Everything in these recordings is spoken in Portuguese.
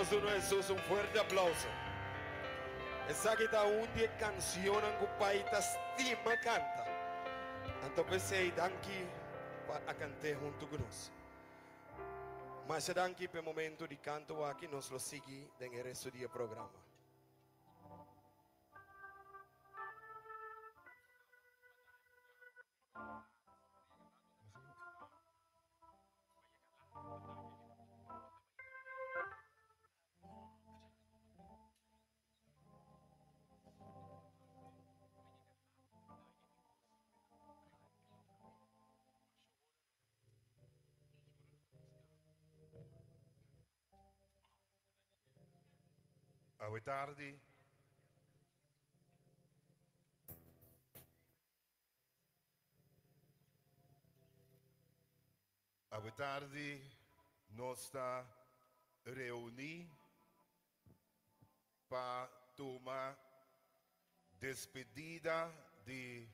Nosotros Jesús un fuerte aplauso. Esa que está un día canción en cupaita estima canta. Entonces sei danki a cantar junto con nosotros. Mas danki per momento di canto aqui nos lo segui en el resto del programa. Boa tarde. Boa tarde. Nós está reunidos para tomar despedida de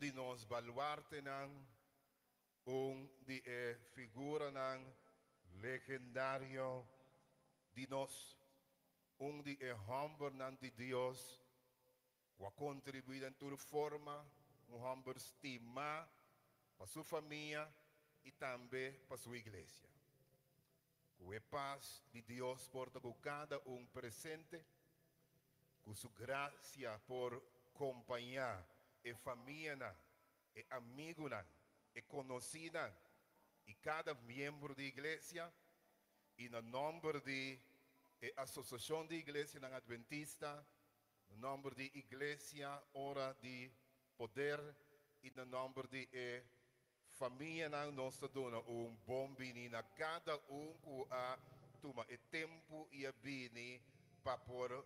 de nós baluarte de figura legendario de nós, de humber de Deus, que contribuir em toda forma, humber estima para sua família e também para sua igreja. Que a paz de Deus porta com cada presente, com sua graça por acompanhar a família, a amigo, a conhecida e cada membro da igreja e no nome da Associação de Igreja Adventista, no nome da Igreja Hora de Poder e no nome da família nossa dona bom bini a cada que a toma o tempo e a bini para por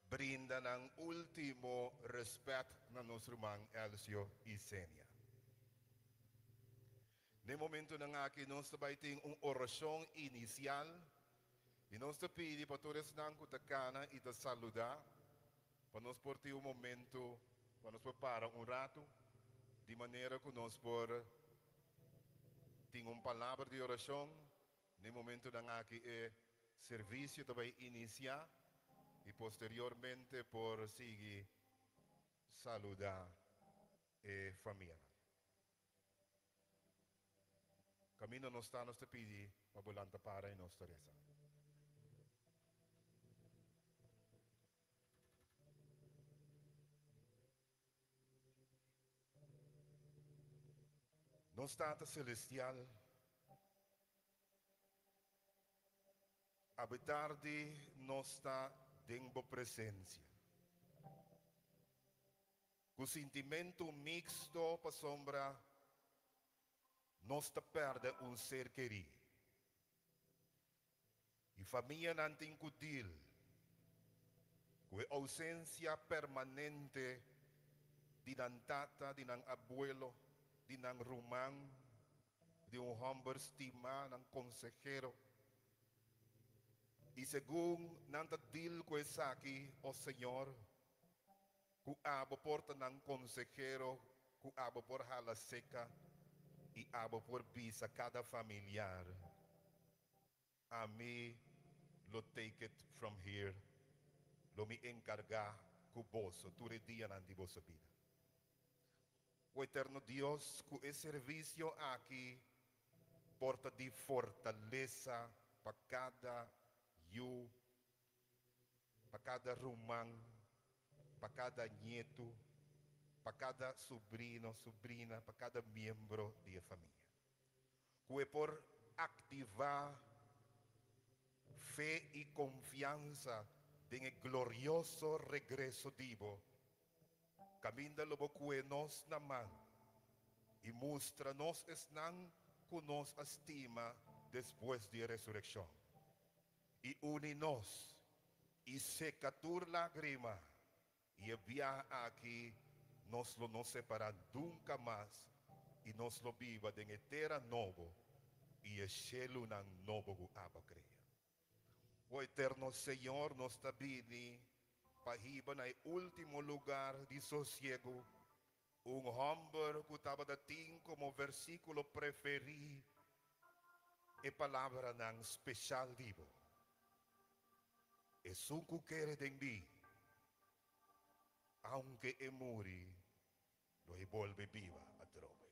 brindar último respeito na nosso irmão Elcio e Sênia. No momento que nós também temos oração inicial, e nós pedimos para todos que estão e te saludar, para nós por ter momento, para nós preparar rato, de maneira que nós por ter palavra de oração, no momento que o serviço também iniciar, e posteriormente por seguir saludar a família. Camino nos está nos te pedi mabulanta para e nos Teresa. Nos Tata Celestial, habitar de nossa dengo presença. Com sentimento mixto para sombra, nós te perde ser querido. E família não tem cutil, com a ausência permanente de tata, de abuelo, de rumang, de humber estima, consejero. E segundo nanta dil ko aqui, o Senhor, ku abo porta consejero, ku abo por hala seca, e abo por pisa cada familiar. A mí lo take it from here, lo me encarga ku boso, tu dia nanti boso vida. O eterno Dios, ku e servicio aqui, porta de fortaleza para cada para cada rumang, para cada nieto, para cada sobrino, sobrina, para cada membro da família. Que por activar fé e confiança em glorioso regresso divo, caminda lobo que nos naman e mostra nos esnan que nos estima depois da ressurreição. E une-nos e secatur lágrima e envia aqui nos lo nos separar nunca mais e nos lo viva de etera novo e cielo ng novo gu aba creia. O eterno Senhor nos tabini pahiba na último lugar de sosiego humber que estava dating como versículo preferido e palavra ng special divo. Es un cuquere de mí, aunque muri, lo vuelve viva a trove.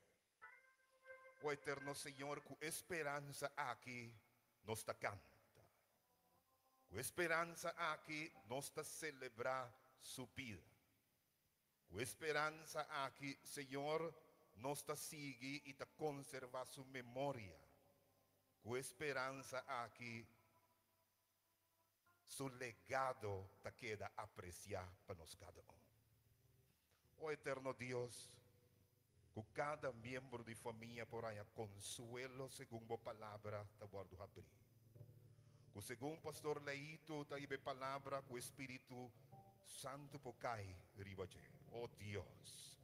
O eterno Señor, cu esperanza aquí nos ta canta. Cu esperanza aquí nos ta celebra su vida. Cu esperanza aquí, Señor, nos ta sigue y ta conserva su memoria. Cu esperanza aquí, su legado ta queda apreciar para nos cada uno. Oh eterno Dios, con cada miembro de familia por allá consuelo según tu palabra te guardo abrir. Con según pastor leíto te ibe palabra con Espíritu Santo por cae ribaje. Oh Dios,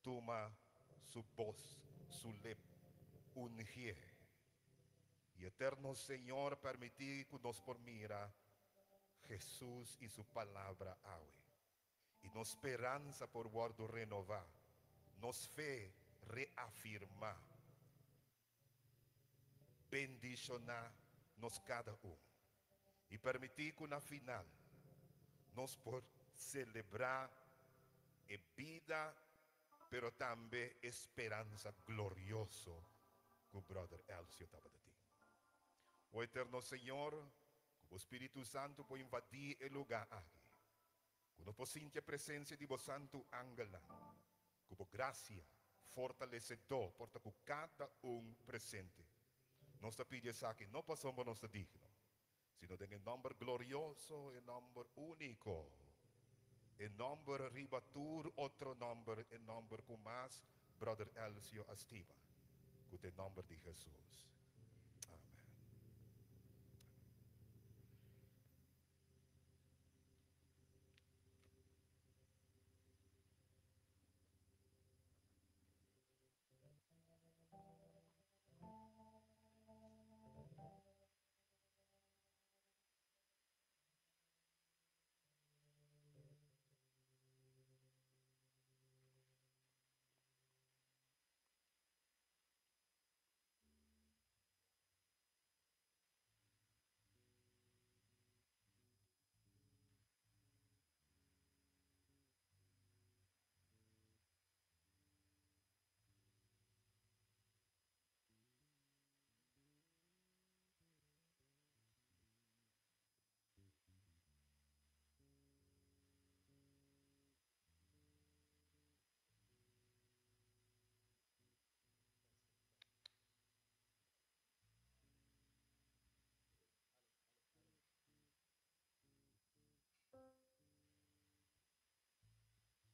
toma su voz, su lep, ungie. Y eterno Señor, permití que nos por mira Jesús y su palabra awe. Y nos esperanza por guardo renovar, nos fe reafirmar, bendicionar nos cada uno. Y permitir que una final nos por celebrar vida, pero también esperanza glorioso que brother Elcio estaba de ti. Oh eterno Señor, como Espíritu Santo puede invadir el lugar aquí. Cuando por sentir presencia de vos santo ángela, como gracia, fortalecedor, porta con cada un presente. Nos te pides aquí, no pasamos nuestro digno, sino en el nombre glorioso, el nombre único, el nombre ribatur, otro nombre, el nombre con más, brother Elcio estima, con el nombre de Jesús. Amén.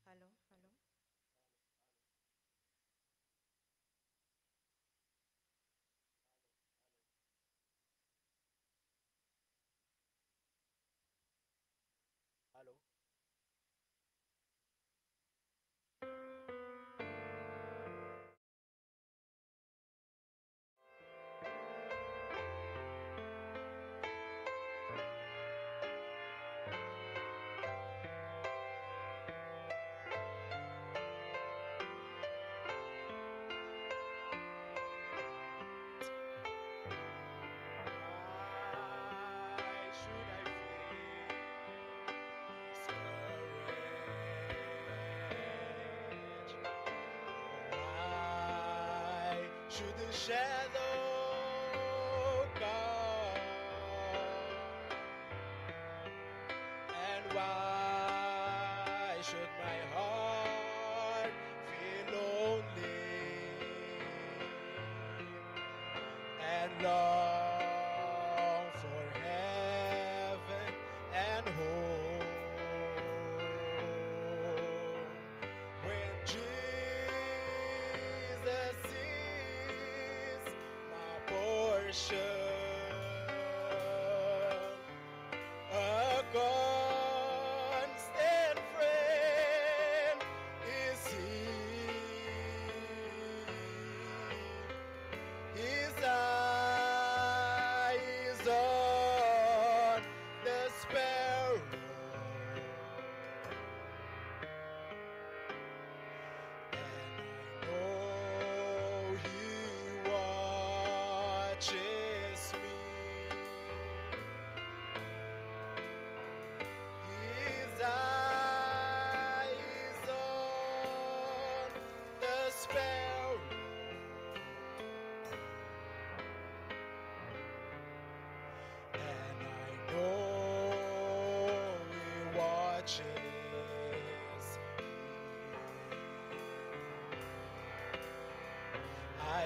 Aló, aló. Aló. Why should I face why should the shadow come? And why should my heart feel lonely and long for heaven and home? When Jesus is my portion, a constant friend is he. His eyes on the sparrow, and I know he watches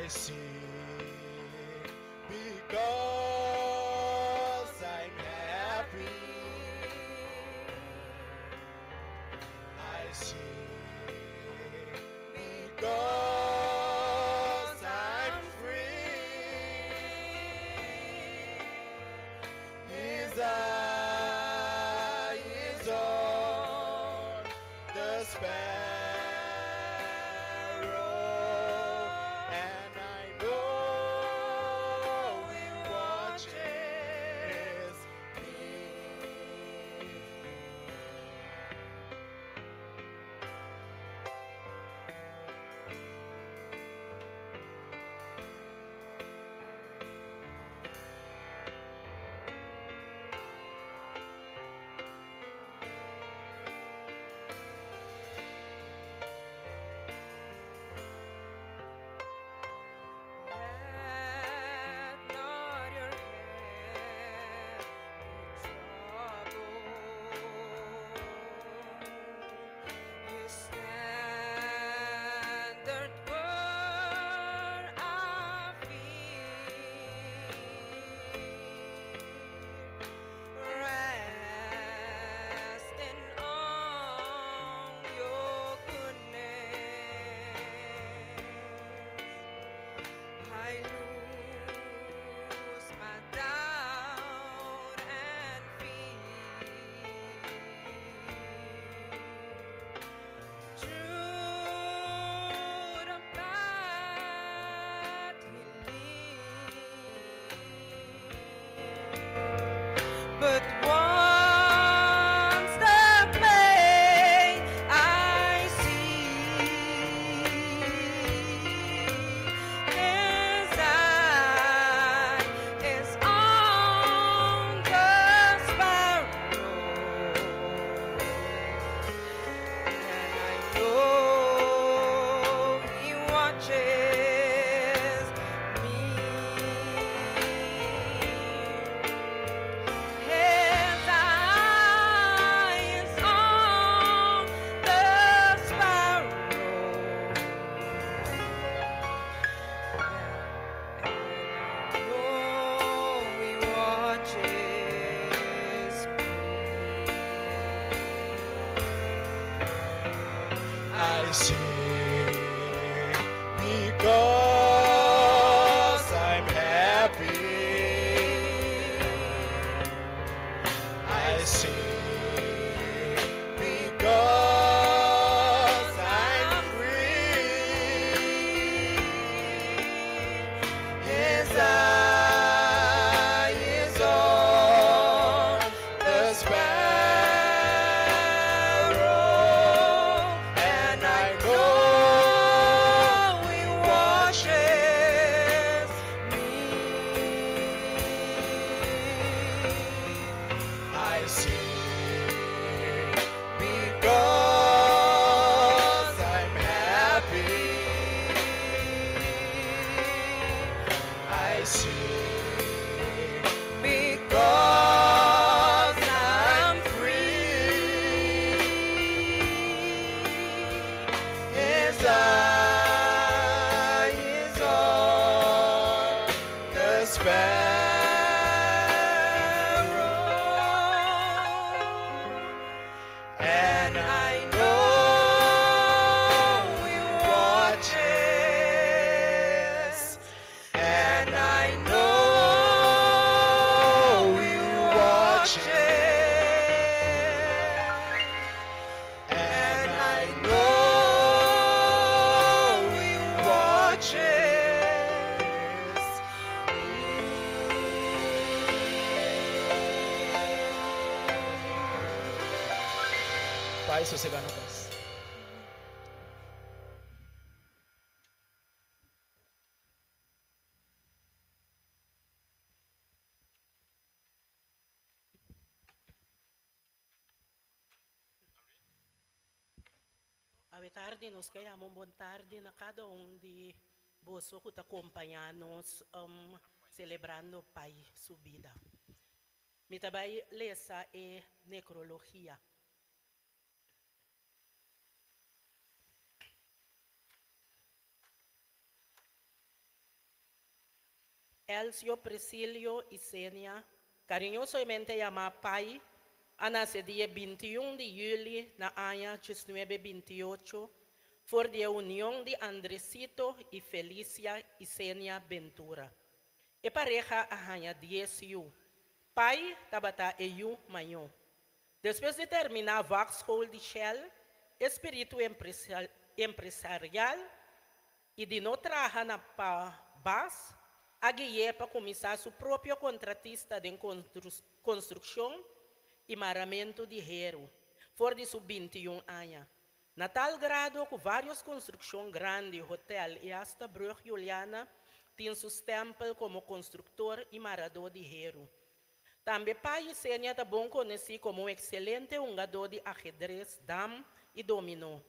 I sing because I'm happy. I sing because I'm free. His eye is on the sparrow, and I know He watches me. Let not your head be troubled. His standard word of fear. Resting on your goodness. I lose my doubt and fear. Through the path He leads, but once the pain I see, His eye is on the sparrow, and I know He watches me. His eye is on the sparrow, and I know He watches me. I sing because I'm happy. I sing because I'm free. His eye is on the sparrow, and I know He watches me. I sing because I'm happy. I sing because I'm free. His eye is on the sparrow, and I know He watches, and I know He watches, and I know He watches me. Pai, sossegado na paz. Ave tarde, nos kayamong bon tarde na cada de boso que acompanhanos celebrando Pai subida. Mitabay lesa e necrologia. Elcio Presilio y Senia, cariñosamente llamado Pai, ha nacido dia 21 de julio na año 1928, por la unión de Andresito y Felicia y Senia Ventura. E pareja arranha 10 yu. Pai tabata e yu manhã. Depois de terminar a Vauxhall de Shell, espírito empresarial e de não trabalhar na base, a guia para começar seu próprio contratista de construção e maramento de hero, fora de seus 21 anos. Na tal grado que várias construções grandes, hotel e hasta Brug Juliana, tem seu stempel como construtor e marador de hero. Também pai e Senia é bom conhecido como um excelente jogador de ajedrez, dama e dominó.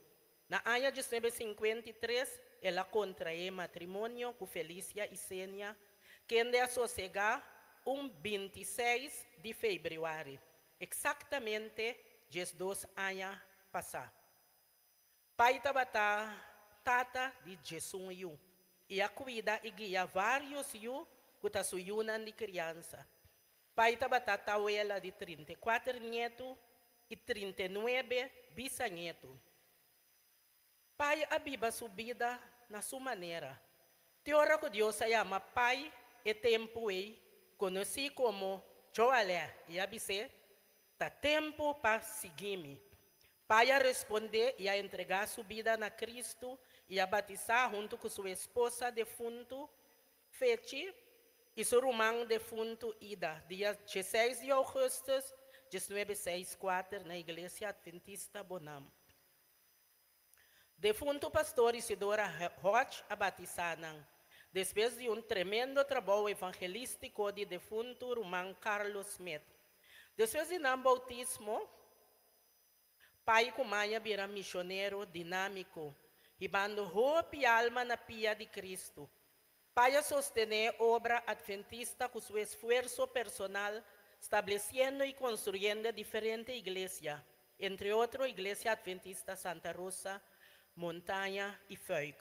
Na ano de 1953, ela contraiu matrimônio com Felicia e Senia, que de assossegar 26 de fevereiro, exatamente 12 anos passados. Pai tabata tata de Jesus yu, e a cuida e guia vários yu que ta suyunan de criança. Pai tabata tauela de 34 netos e 39 bisnetos. Pai abiba sua vida na sua maneira. Teora que Deus se chama Pai e tempo é conhecido como Joalé e abise, tá tempo para seguir-me. Pai a responder e a entregar sua vida na Cristo e a batizar junto com sua esposa defunto, Fechi, e seu irmão defunto Ida, dia 16 de agosto de 1964, na Igreja Adventista Bonam. Defunto pastor Isidora Roch a batizar, depois de tremendo trabalho evangelístico de defunto irmão Carlos Smith. Depois de não bautismo, pai Kumaya vira missionário dinâmico, ribando roupa e alma na pia de Cristo. Pai a sostener obra adventista com seu esforço personal, estabelecendo e construindo diferentes igrejas, entre outras, Igreja Adventista Santa Rosa, Montanha e Fuig.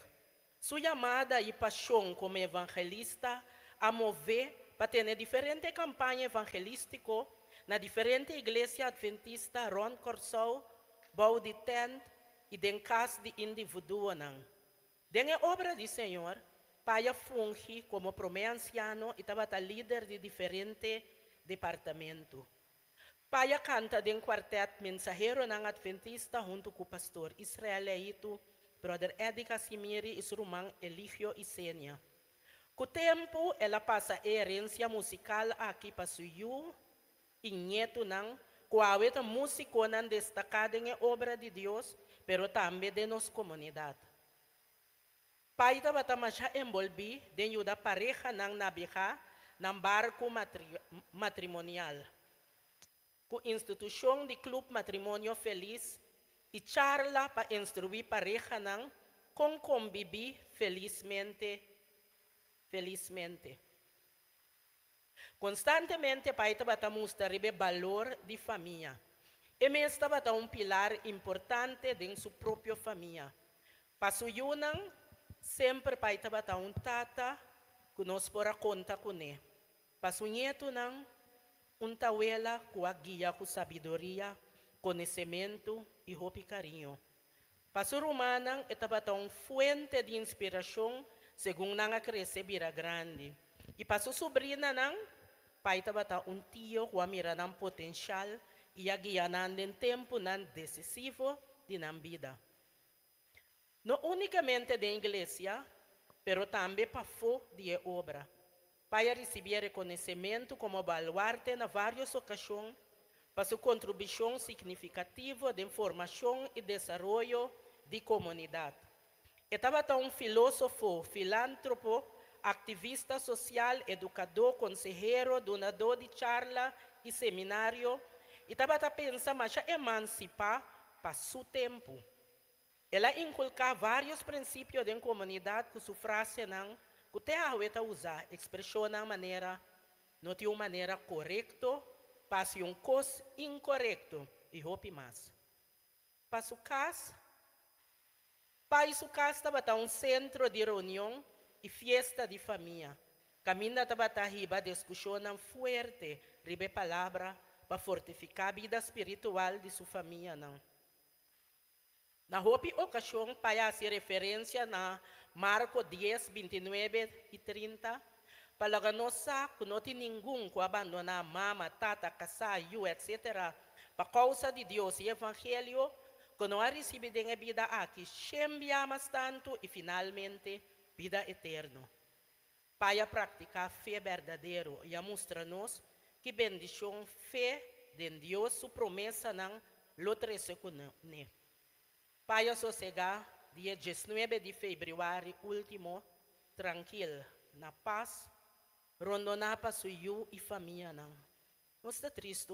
Sua chamada e paixão como evangelista a mover para ter diferentes campanhas evangelísticas na diferentes igrejas adventistas Ron Corsou, Bau de Tent e den casa de indivíduo. Den a obra do Senhor, pai funge como promê-anciano e estava líder de diferentes departamentos. Pai canta den quarteto mensajero ng adventista junto com o pastor israelito, brother Eddie Casimiri e seu irmão Eligio e Senia. Com o tempo, ela passa a herência musical aqui para suyo e neto ng kuawit músico ng destacado em obra de Deus, pero também de nossa comunidade. Pai estava siya envolvido de ayuda pareja ng nabiha ng barco matrimonial. Com instituição de Clube Matrimônio Feliz e charla para instruir pareja ng com conviver felizmente. Constantemente, pai estava mostrar o valor de família. E me estava pilar importante de sua própria família. Pasuyunang, sempre pai estava tata, que nós pora conta com ele. Pasunyeto nang, tawela com a guia com sabedoria, conhecimento e roupa e carinho. Pasurumanang, estava fuente de inspiração, segundo nang cresce vira grande. E pasu sobrina nang, pai estava tio com a mira ng potencial e a guia ng tempo ng decisivo de ng vida. Não unicamente da igreja, pero também para fora de obra. Pai receber reconhecimento como baluarte na várias ocasiões para sua contribuição significativa de formação e desenvolvimento de comunidade. Estava filósofo, filântropo, ativista social, educador, consejero, donador de charla e seminário, e estava pensando mais emancipar para seu tempo. Ela inculca vários princípios da comunidade que sua frase não, que te ajuda a usar, expressão na maneira, não de uma maneira correta, passe coisa incorreto e roupa mais. Para sua casa, pai sua casa estava centro de reunião e festa de família. Caminda tabatahiba discussão fuerte, ribe palavra, para fortificar a vida espiritual de sua família. Não. Na hopi ocasião, para se referência na Marco 10, 29 e 30, para nossa, que não tem ninguém que abandonar mama, tata, casaio, etc., para causa de Deus e Evangelho, que não ha recebido a vida aqui, sempre amas tanto e finalmente vida eterna. Para praticar fé verdadeira e a mostrar-nos que bendição fé de Deus, sua promessa não lotrece com né. Para sossegar, dia 19 de fevereiro último, tranquilo, na paz, rondona para suyo e família não. Nós está triste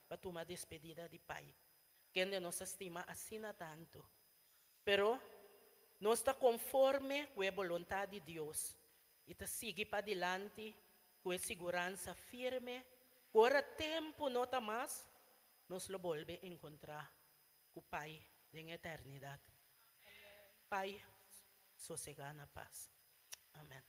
para tomar despedida de pai, que nos estima assim tanto. Pero nós está conforme com a vontade de Deus e está sigue para adelante com a segurança firme. Agora tempo não está mais, nós lo volve a encontrar com o pai de eternidade. Pai, sossegar na paz. Amém.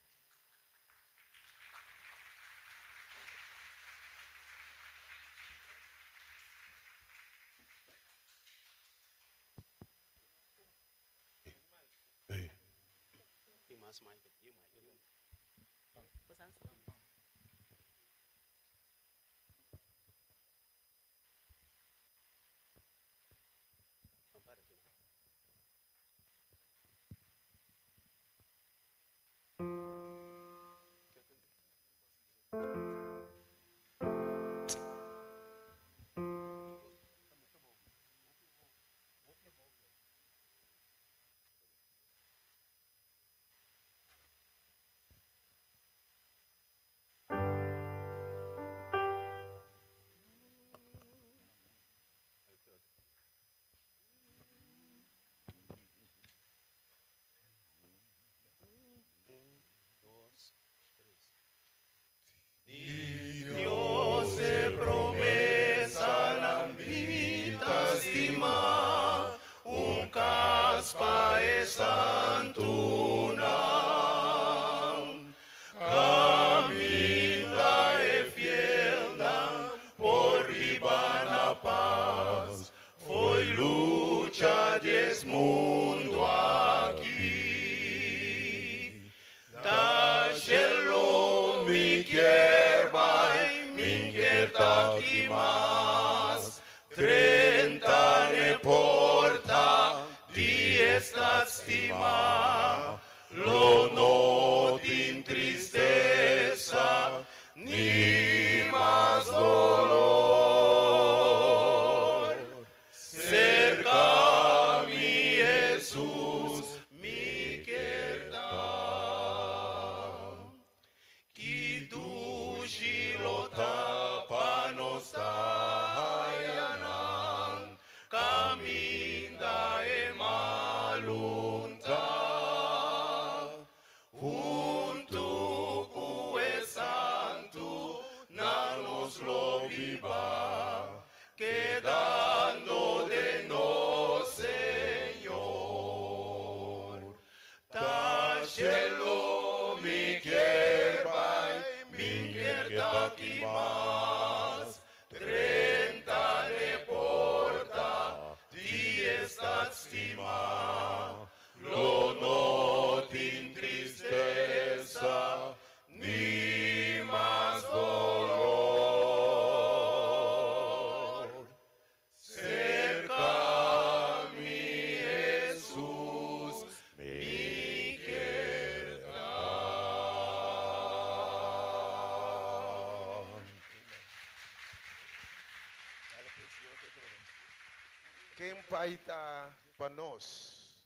Quem pai está para nós?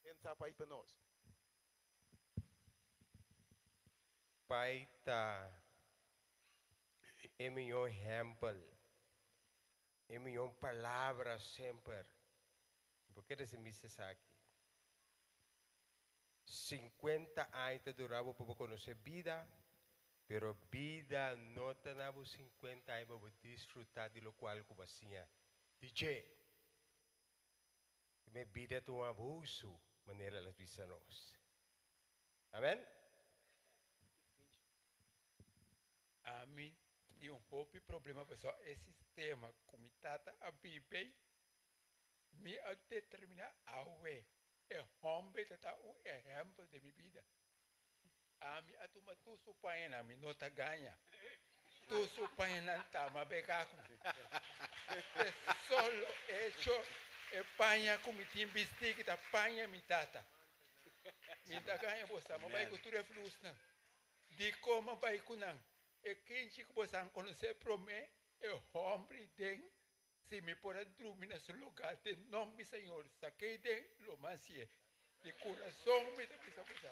Quem está pai para nós? Pai está em meu exemplo, em minha palavra sempre. Porque esse me aqui. 50 anos durava para conhecer vida, pero vida não tem 50 anos para desfrutar de lo qual como assim. DJ, minha vida é um abuso, maneira las visanos. Amém? A mim tem um pouco de problema, pessoal. Esse sistema, como tata a bíblia, me a determinar a ué. É homem que está um exemplo de minha vida. A mim a turma tu supaia na minha nota ganha. Tu supaia na tama becaco. Solo hecho e panha como tem bistic da panha mi tata. Mi da ganha bosta, mas vai cultura flus não. De como vai kunang. E quem chico bosta conhecer promé é homem tem. Se me pode dormir nesse lugar, de nome Senhor, saquei de lo macie. De coração me da pisa bosta.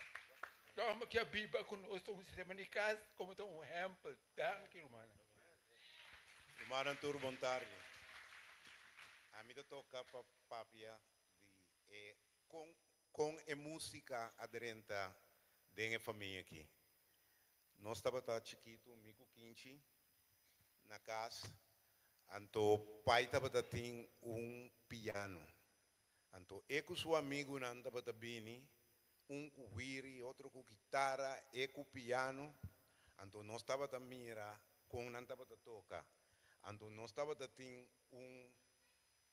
Toma que a Bíblia conosco um sistema de casa como um exemplo, tá, que humana. Irmão Arthur, boa tarde. A mim toca para papia de com a música aderente da família aqui. Nós estava chiquito, mico quinche na casa. Então, pai estava tem piano. Então, eu com seu amigo não estava bem, com viri, outro com guitarra, eu com piano. Então, nós estava mira com não estava tocar. Então, nós estava tem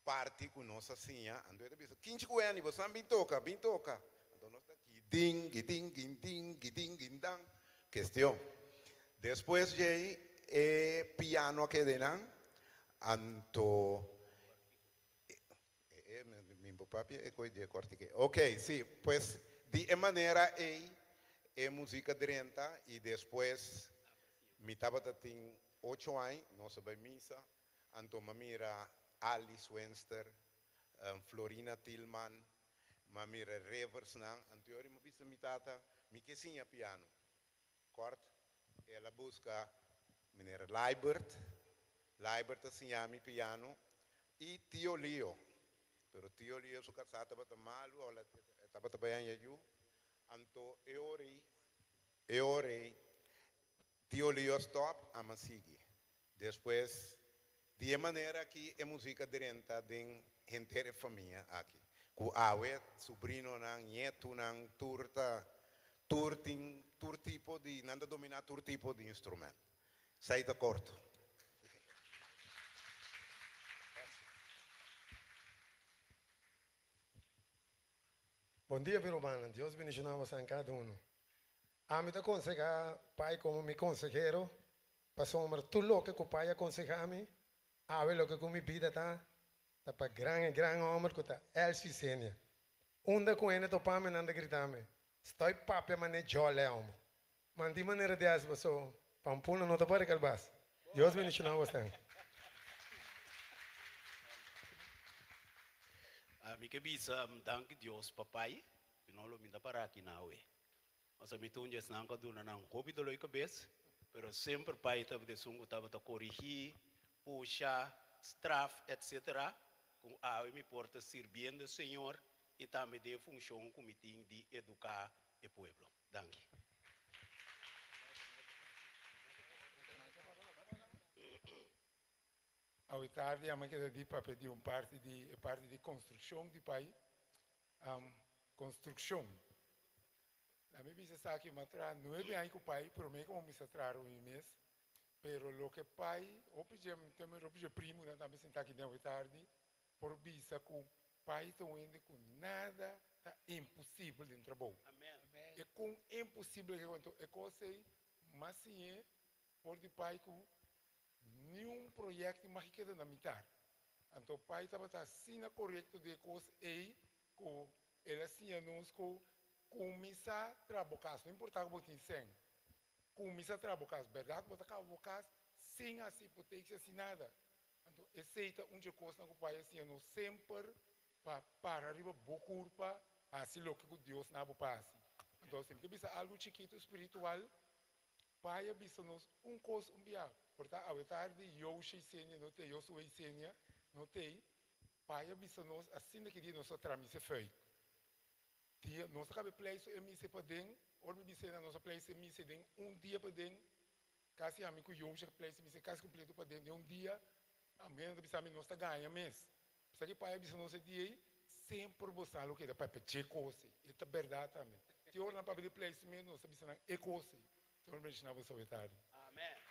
parte com nós assim, então eu disse, quem chegou aí, você não toca. Então nós está aqui, ding, ding, ding, ding, ding, ding, dang, questão. Depois de piano aqui dentro, então, meu papi é coisa de corte aqui. Ok, sim, pues de maneira é música dentro e depois me estava tem 8 anos, nós vai missa, então mira Alice Wenster, Florina Tillman, mamira Revers nang, anterior mo bisa mitata, mi kesinha piano. Kort, ela busca minera Leibert assim mi piano, e Tio Leo. Pero Tio Leo su casata bata malu, ela estava trabalhando aí, anto e orei, Tio Leo stop, ama sigue. Depois de maneira que a música direta de inteira família aqui. Com awe, sobrinho, neto, tur tipo de, nada dominar tur tipo de instrumento. Sai da corto. Bom dia, Virumana. Deus bendiga a cada um. A mim te aconselhar, pai, como me consejero, passou tudo lo que o pai aconselha-me, a ver lo que com minha vida está para grande homem que está Elsie Sênia. Onde com ele topa me nanda gritar-me, estou papi mas nem jole homem. Mas de maneira dessa, passou, pampuna não te pode calbar. Deus bendiga você. Mi que bisa dank Dios papai, pinolo minta para aqui na ue. Mas a mitunjas nang kaduna nang hobi doloy kabes, pero sempre pai tava de sungo tava ta corrigir, puxar, straf, etc. Com a me porta servindo o Senhor e também de função como tem de educar o povo. Danke. A tarde, a mãe quer dizer para pedir parte de construção de país, construção. A mim bisa sa aqui matra não é bem que o pai promete como me traram um mês, pero lo que pai obje primo não também sentar aqui dentro tarde, por bisa que o pai está indo com nada tá impossível dentro do Amém. é com impossível que quanto é coisa mas sim é por de pai com nenhum projeto mais que na mitad. Então o pai estava assim na correto de coisa aí com ele assim anunciou começar a trabalhar, não importa o que tem sem. Começar a trabalhar, verdade? Botar trabalhar sem assim hipoteca, assim nada. Então, aceita onde coisa que o pai assim não sempre para arriba boa culpa, assim o que Deus não passa. Então, sempre que bisa algo chiquito espiritual, pai bisa nos coisa dia. Portanto, a tarde eu sei senha, não tem, eu sou senha, não tem. Pai bisa nos assim que dia nós tramite feito. Dia nós acaba place e se podem, ou me disse na nossa place me se den dia podem, quase a mim que eu já place me se quase completo podem de dia, a mim não precisa me nós ganha mês. Precisa que pai bisa nos dia sempre buscar o que dá para pedir coisa. Isso é verdade também. Se eu não para pedir place me nós precisa é coisa. Então me ensinar você a verdade. Amém.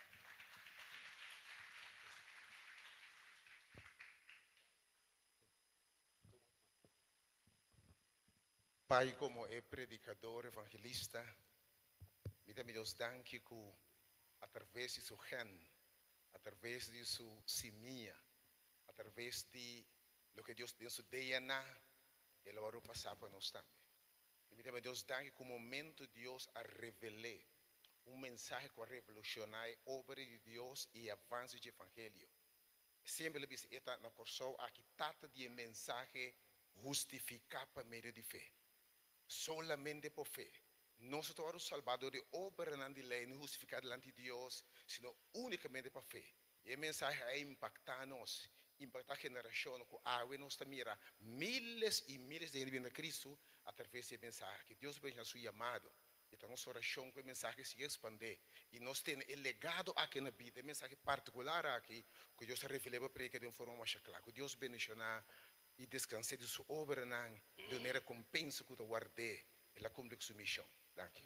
Pai, como é predicador, evangelista, me dá Deus danke que através de sua gen, através de sua semilla, através de lo que Deus tem seu DNA, ele vai passar para nós também. E me dá Deus danke que o momento Deus a revelar mensagem que vai revolucionar a obra de Deus e avanço do evangelho. Sempre ele diz, eta na corso aqui trata de mensagem justificar por meio de fé. Solamente por fé. Nós somos os salvadores, obra não de lei, não justificar diante de Deus, sino unicamente por fé. E a mensagem é impactar nós, impactar a geração, que a nós mira miles e miles de gente em Cristo através da mensagem. Que Deus veja seu chamado. Então, nossa oração que a mensagem se expande. E nós temos o legado aqui na vida, a mensagem particular aqui, que Deus revela para ele de uma forma mais clara. Que Deus bendicionar e descanse de sua obra, de uma recompensa que ele guarde, ela cumpre sua missão. Danke.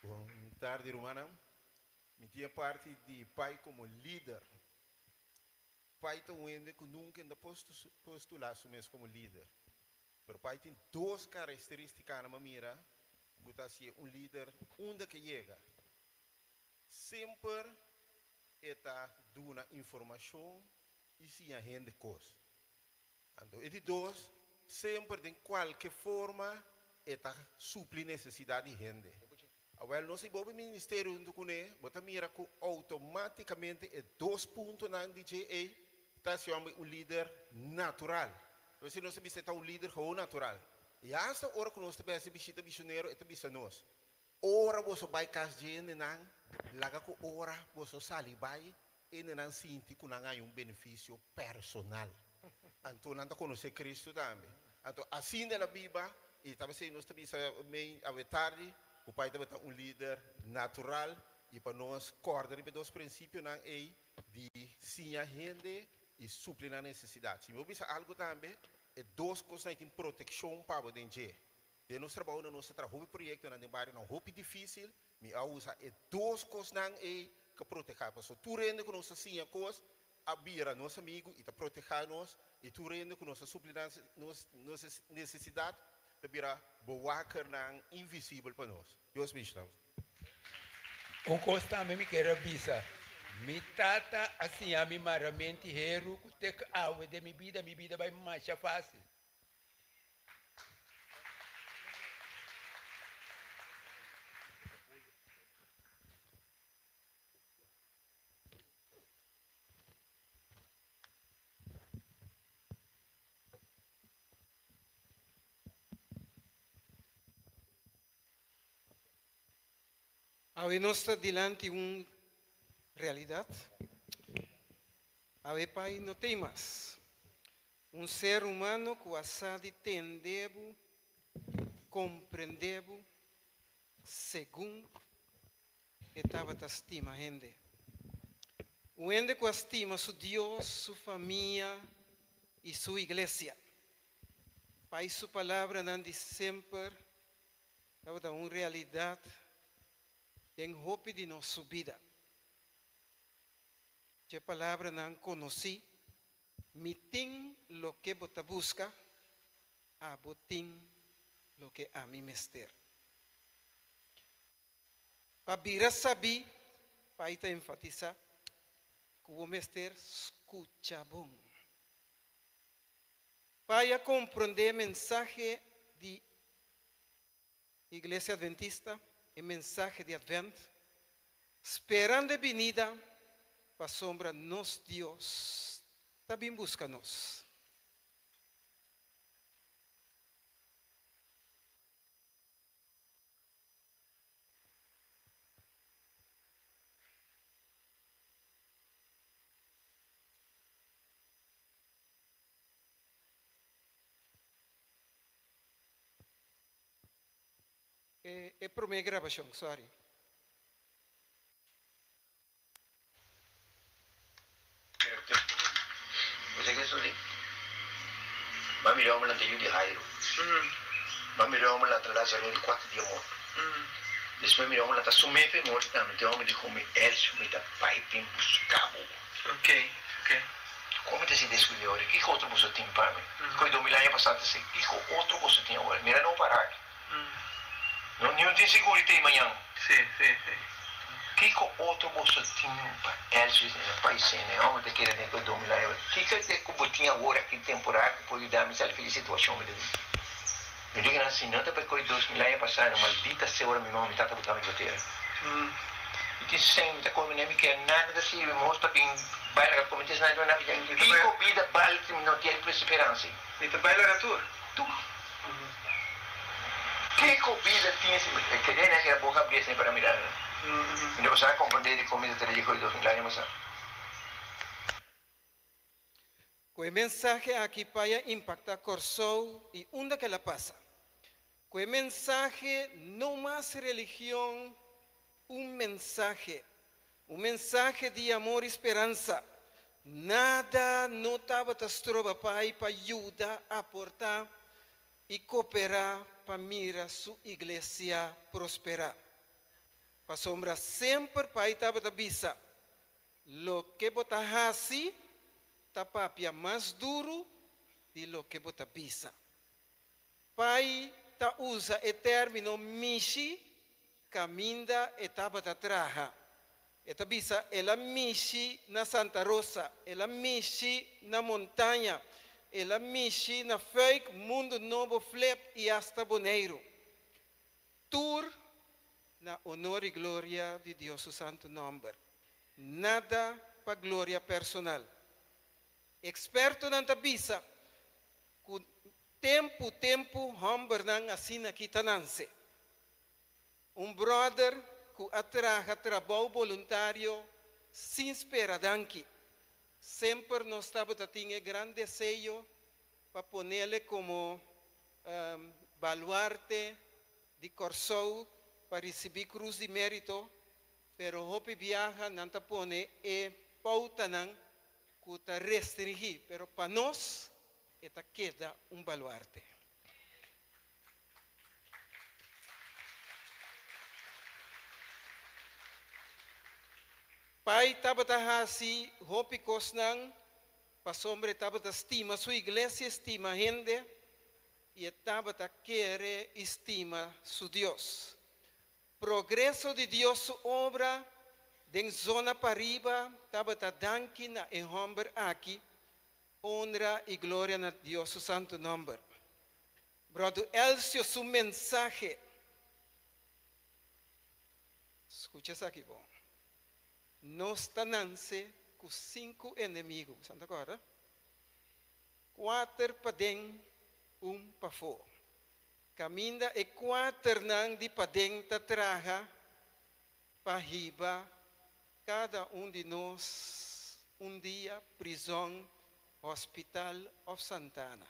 Boa tarde, Romana. Minha parte de pai como líder. Pai está onde que nunca ainda postular mesmo como líder. Mas o pai tem duas características na mira, que está ser líder onde que chega. Sempre está dando informação e se a gente coisa. Então, esses dois, sempre de qualquer forma, está suprir necessidade de gente. Agora, nós temos o ministério do Cune, mas mira que automaticamente é 2 pontos na DJA, está sendo líder natural. Então, se nós temos líder natural. E essa hora que nós temos visita missionário, é visita nós. Ora você vai casar não, laga que ora você sai vai e não sente que não há benefício personal. Então, não conhece Cristo também. Então, assim na Bíblia, e talvez nós também meio a tarde, o pai também é líder natural e para nós coordenar os princípios não é de sim a gente e suprir a necessidade. Se eu pensar algo também, é 2 coisas que tem proteção para o DNG. De nós trabalhamos no nosso trabalho projeto na bairro não roupa difícil, me usa é 2 coisas não é que proteger. Porque tu rende com nossa sim a coisa, a bira nosso amigo e te proteger nós e tu rende com nossa suprir nossa necessidade, te bira boacar não invisível para nós. Deus me chama. Coisa também me quero avisar. Mi tata assim a mi maramente hero que te awe de minha vida vai mais fácil. Hoy nos está delante una realidad. Hoy pai no tem mais. Ser humano que assade entendebo, compreendebo, segundo estava a estima gente. O ende que estima su Deus, sua família e sua igreja. Pai, sua palavra não diz sempre, estava uma realidade em hope de nossa vida. A palavra não conheci, me tem lo que você busca, a botim lo que a mim mester. Para vir a saber, para enfatizar, que o mester escuta bom. Para compreender a mensagem de Igreja Adventista, a mensagem de Advento, esperando a venida, para a sombra nos Deus, também busca-nos. É para minha gravação, sorry. Você quer saber? Mami deu uma lá de raio. Mami deu uma lá de lá de 4 dias morto. Depois me deu uma lá de sumepe morto também. Então me dijo me elso me da pai tem buscavo. Ok. Como te se descuidou? Que outro você tem para mim? Foi 2000 anos passados, que outro você tem agora? Mira, não parar. Não tem segurança amanhã. Sim. Que outro você tem para eles, país, né? Onde te querem que 2000 anos? Que você tem agora, que temporada, que pode dar-me essa feliz situação? Eu digo assim, não te percorri 2000 anos passados, maldita se ora minha mãe me está botando em goteira. E que sem te comer nem que nada desse mostra que baila como te nada na vida. Pico vida vale não tem esperança. E te baila tu? Tu. Que vida tinha esse que nem é que a boca abria sempre para mirar. Não você compreender de como te digo 2000 anos passados. O mensaje aqui para impactar Corsou e onde que ela passa. O mensaje não mais religião, mensaje de amor e esperança. Nada não estava trova pai para ajudar, aportar e cooperar para mirar sua igreja prosperar. Para sombra sempre pai estava da bisa. Lo que botar assim tapapia mais duro de lo que bota bisa. Pai ta usa o termino mishi caminda etapa ta traja. Eta bisa ela mishi na Santa Rosa, ela mishi na montanha, ela mishi na fake mundo novo flip e hasta boneiro. Tour na honor e glória de Deus o santo nome. Nada para glória personal. Experto na tabisa, tempo, homem nang asina kita nanse. Brother que atraja trabalho voluntário, sem esperar danki. Sempre nós estava tinha grande desejo para ponerle como baluarte de Corsou para receber cruz de mérito, pero hope viaja nanta pone e pauta nang que restringir, pero para nós esta queda baluarte. Pai estava assim, hope cosnang, para sombra estava estima sua igreja, estima gente, e estava querer estima su Deus. Progresso de Deus su obra den zona para arriba, estava danki na homem aqui, honra e glória a Deus su santo nome. Brother Elcio, su mensaje. Escucha isso aqui, bom. Nós estamos com 5 inimigos, Santa Cora. 4 para dentro, 1 para fora. Caminha e 4 nang de para dentro traga para riba. Cada de nós dia prisão, hospital of Santana.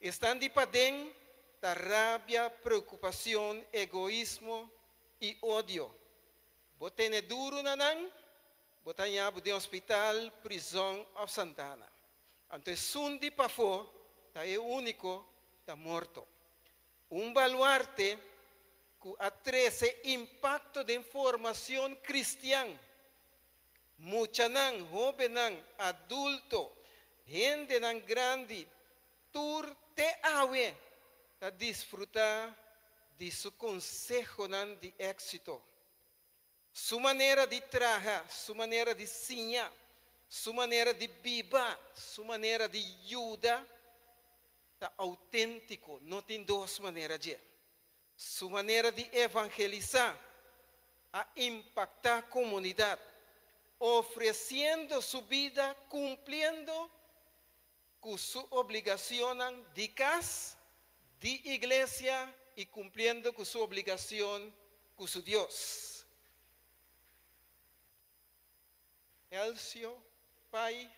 Estão de para dentro da rabia, preocupação, egoísmo e ódio. Botene duro nanang, botanya de hospital, prisão of Santana. Então, sundi para fora, tá é único, tá morto. Baluarte que atrese impacto de informação cristã. Mucha nang, jovem nang, adulto, gente nang grande, tur te awe, a desfrutar de su consejo nang de éxito. Sua maneira de trabalhar, sua maneira de sinhar, sua maneira de viver, sua maneira de ajudar, está autêntico, não tem duas maneiras de. Sua maneira de evangelizar, a impactar a comunidade, oferecendo sua vida, cumprindo com sua obrigação de casa, de igreja e cumprindo com sua obrigação com seu Deus. Elcio, pai,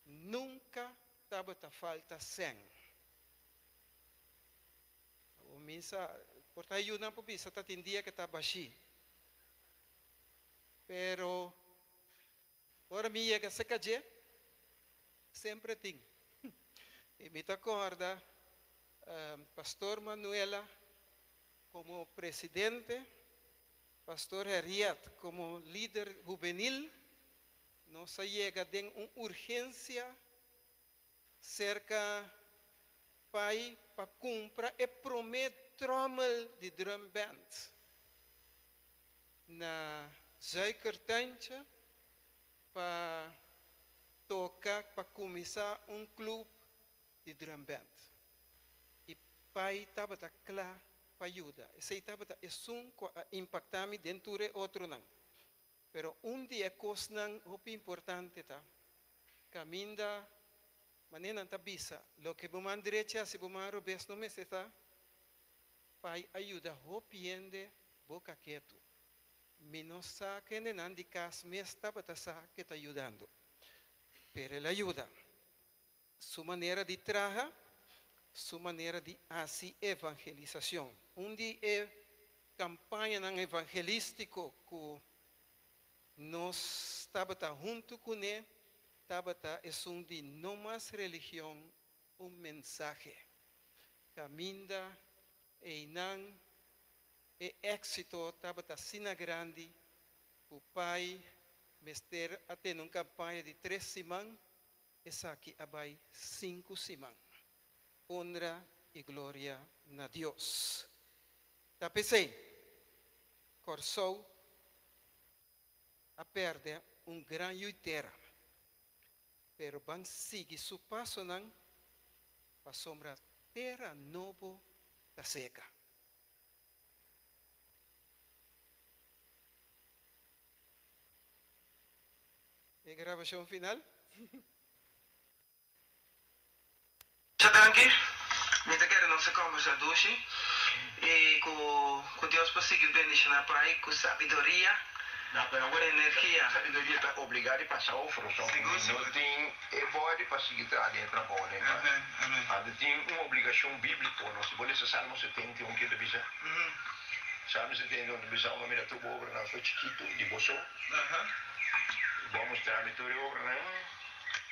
nunca estava falta sangue. O misa, por aí não por isso, tá tem dia que tá baixi. Pero, ora minha que se caje, sempre tem. E me acorda, Pastor Manuela como presidente, Pastor Harriet como líder juvenil, nos llega de una urgencia cerca pai para comprar e promet trommel de drum band na Zuikertuintje para tocar, para começar clube de drum band. E pai estava claro para ajudar. Esse estava impactar-me dentro de outro não. Pero dia coisa não importante tá. Caminda maneira tá bisa. Lo que bom direita se bom robes no mês tá. Pai ajuda hopiende boca quieto. Minosa que não de cas me estava tá que tá ajudando. Pero ele ajuda. Sua maneira de trabalhar, sua maneira de assim evangelização. Dia é campanha não evangelístico que nós estava junto com ele, estava de não mais religião, mensagem. Caminda e não é êxito, estava sina grande, o pai mester até uma campanha de 3 semanas, essa aqui abai 5 semanas. Honra e glória a Deus. Tapesei, Corsou a perder grande yuitera, pero van seguir su passo não para sombra terra novo da seca. E gravação final? Danke, me quero nossa conversa hoje e com Deus para seguir bendicionar pai com sabedoria. Energia. Sabedoria para obrigar a passar o fruto. Não tem pode para seguir dentro da bola. Amém. Tem uma obrigação bíblica. Nós podemos Salmo 71 que devisa. Salmo 71 devisa uma mira tu obra na sua chiquito de bosso. Vamos mostrar a tua obra na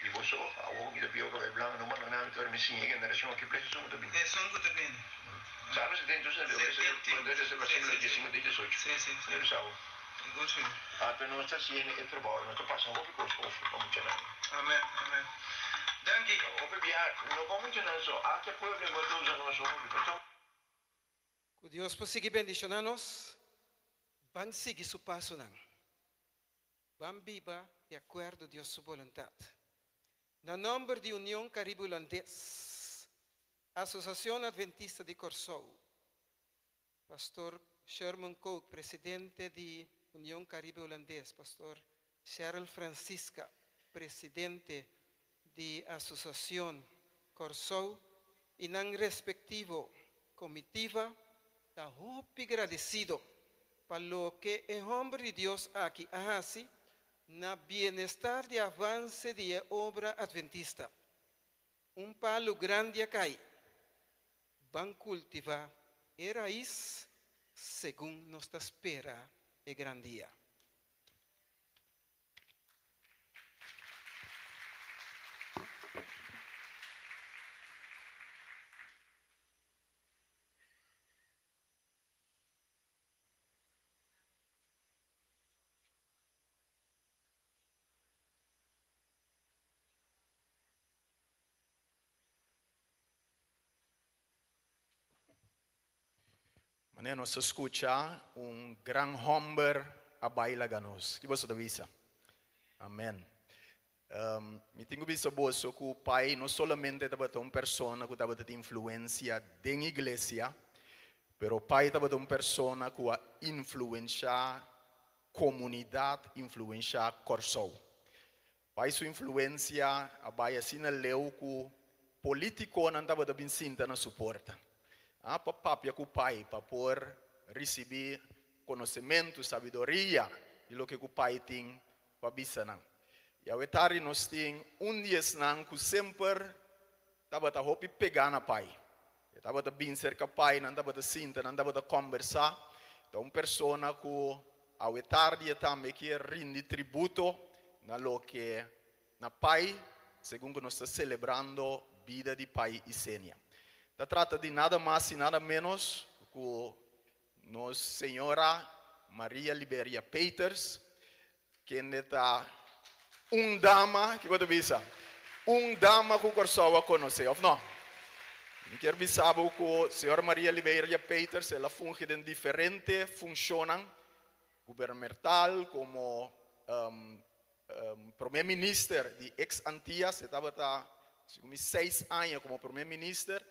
de bosso. A obra que devia obra blanca não manda na tua missão que na região que precisa só também. É só muito bem. Salmo 71 deve ser versículo 19 e 18. Sim. Até nós estamos em trabalho, nós passamos por coisas vamos tirar. Amém. Danke. Não vamos tirar só. Até problema todos nós somos. Que Deus possa seguir bendicionando-nos. Vamos seguir seu passo não. Vamos viver de acordo com sua vontade. No nome de União Caribe Holandês, Associação Adventista de Corsou, Pastor Sherman Coke, presidente de União Caribe Holandês, Pastor Cheryl Francisca, presidente de Associação Corsou, e não respectivo comitiva, está muito agradecido para lo que el hombre de Dios aquí hace na bienestar de avance de obra adventista. Palo grande acá, van cultivar a raiz según nuestra espera e gran día. Nós escuta gran hombre a baila ganos. Que você avisa? Amém. Me tenho visto bolso que o pai não somente estava uma pessoa que estava de influência dentro da igreja, pero o pai estava uma pessoa que influencia a comunidade, influencia a Corsou. Pai sua influência a baia assim leu que político não estava de sinta na suporta. Para papia com o pai, para poder receber conhecimento, sabedoria de lo que o pai tem para bisanan. E ao etar nós temos dia que sempre estava a hopi pegar na pai. Estava a bem cerca pai, não estava a sinta, não estava a conversar. Então, uma pessoa que ao etar também que rende tributo na lo que na pai, segundo nós estamos celebrando a vida de pai e Sênia. Se trata de nada mais e nada menos que Nossa Senhora Maria Liberia Peters, que está dama, que você visa? Dama que o Corsoa conhece, ou não? Eu quero avisar que a senhora Maria Oliveira Peters, ela funge em diferentes funções governamental, como primeiro-ministro de ex-Antillas, estava 6 anos como primeiro-ministro,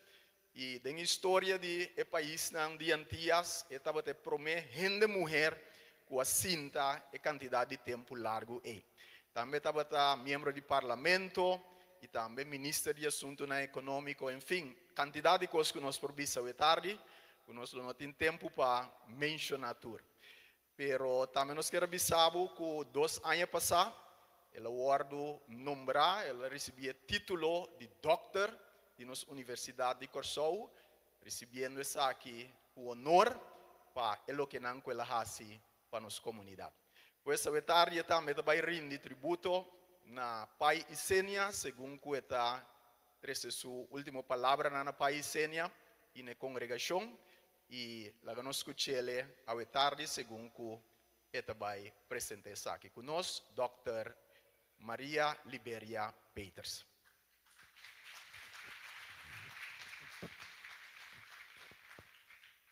e na história do país de Antillas, estava a primeira gente mulher com a cinta e quantidade de tempo largo. Também estava membro do parlamento, e também ministro de assuntos econômicos, enfim, quantidade de coisas que nós precisamos tarde, que nós não temos tempo para mencionar tudo. Pero também nós queremos avisar que 2 anos passados, ela guardou nombrar, ela recebia título de doutor de nossa Universidade de Corsou, recebendo essa aqui o honor para o que não ela faz para nossa comunidade. Pois essa tarde também vai rendir tributo na Pai Isenia, segundo que está trouxe sua última palavra na Pai Isenia e na congregação. E lá que nós escutamos a tarde, segundo que esta vai apresentar aqui conosco, Dr. Maria Liberia Peters.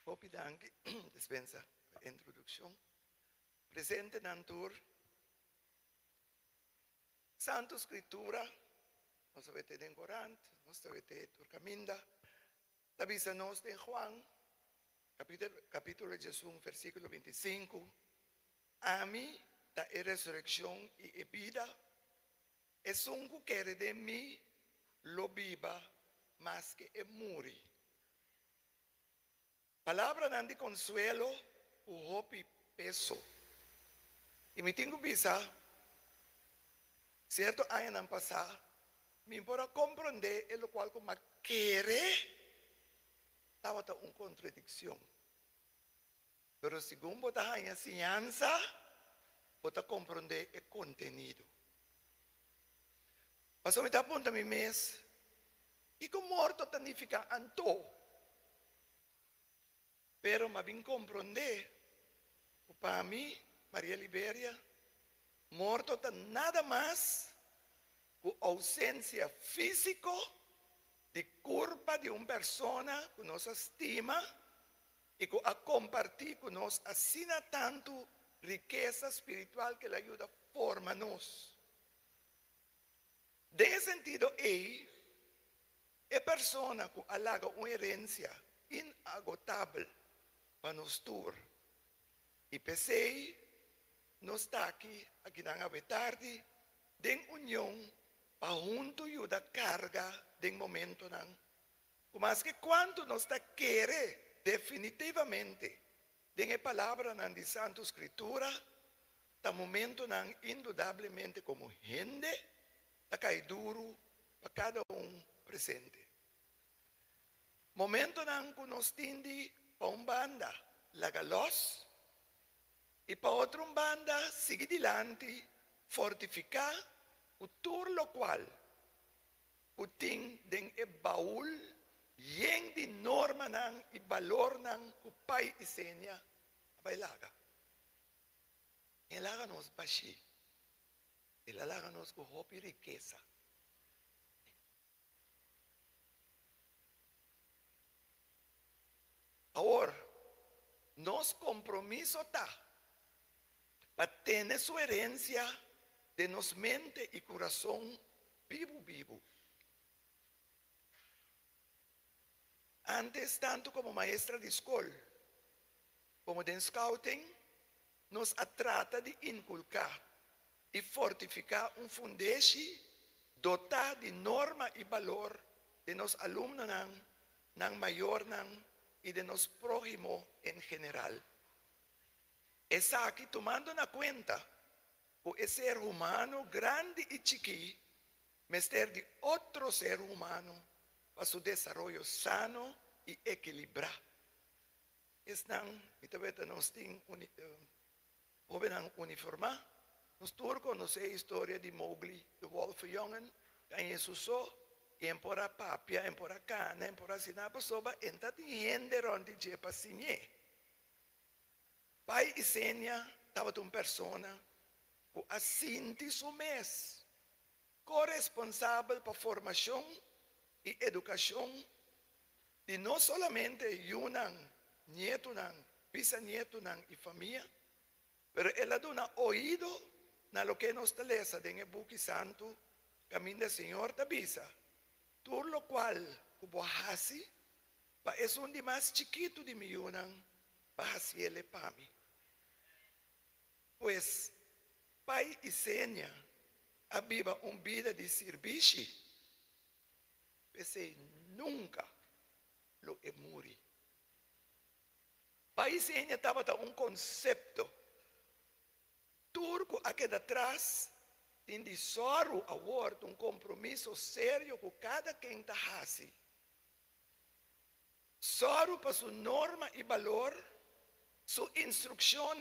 Hopi danke, dispensa a introdução. Presente na tour, Santa Escritura, nós vamos ter em Corante, nós vamos ter em Caminda, avisa nós em Juan, capítulo 16, versículo 25, a mim da resurrecção e vida, e sungo quer de mim, lo viva, mas que é muri. Palavra não de consuelo, o hopi peso. E me tenho visa, certo ano não passar, me pode compreender o qual como querer, estava uma contradição. Pero segundo botar a ensinança, botar compreender o conteúdo. Mas eu me dá ponta mi mês, e como morto significa anto. Pero me vim compreender, para mim, Maria Liberia, morto está nada mais com ausência física de culpa de uma pessoa que nos estima e que a compartir com nós assina tanto riqueza espiritual que ele ajuda a formar-nos. Nesse sentido, é pessoa que alaga uma herência inagotável para nos tur. E pensei, nós está aqui na tarde, de união, para junto ajudar a carga de momento não. Mas que quando nós está querer definitivamente, de a palavra não de Santa Escritura, está momento não indudablemente como gente, está cai duro para cada presente. Momento não que nós tende para uma banda, lagalos, e para outra banda, seguir adiante, fortificar o tur lo qual, o tem den e baúl, yen de norma nang e valor nang o pai e senya, vai laga. E laga nos baixi, e laga nos com hopi riqueza. Agora, nos compromisso está para ter sua herência de nos mente e coração vivo. Antes, tanto como maestra de escola, como de scouting, nos trata de inculcar e fortificar fundeixe dotado de norma e valor de nos alunos nang maior e de nos próximo em geral. Está aqui tomando na conta o ser humano grande e chiqui, mestre de outro ser humano para seu desenvolvimento sano e equilibrado. Estão, e também nós temos uniformado, nós todos conhecemos a história de Mowgli, de Wolfjongen, que Jesus e empora papia, empora cana, empora sinapa soba, entra de gente onde jepa sinye. Pai e Senya estava uma pessoa que assinti su mês. corresponsável para formação e educação de não somente Yunan, nieto, bisnieto e família, pero ela dá ouído na lo que nos lesa en el Buki Santo, Camino del Señor te avisa, todo lo cual como hasi, pa es un de más chiquito de mi Yunan, pa hasiele pa mí. Pues, pai y seña, aviva un vida de servicio, pese nunca lo emuri. Pai y seña estaba un concepto turco aqui atrás tem de soro a word um compromisso sério com cada quem está assim. Soro para sua norma e valor, sua instrução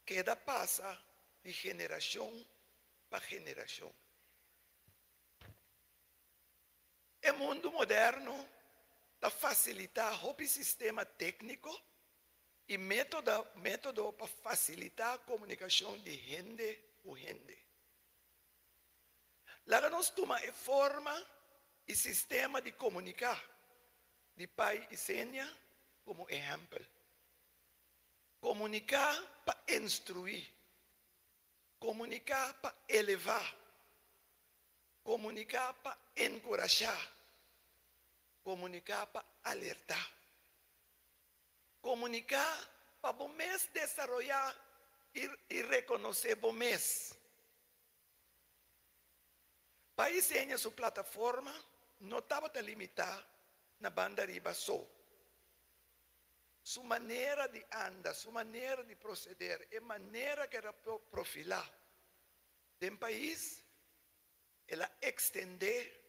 que da passa de geração para geração. O mundo moderno está facilitar o sistema técnico e método para facilitar a comunicação de gente com gente. Lá nós tomamos a forma e sistema de comunicar, de pai e senha, como exemplo. Comunicar para instruir, comunicar para elevar, comunicar para encorajar, comunicar para alertar. Comunicar para vocês desarrollar e reconhecer vocês. Para ensinar sua plataforma, não estava limitada na banda riba só. Sua maneira de andar, sua maneira de proceder, a maneira que era profilar do país, ela extender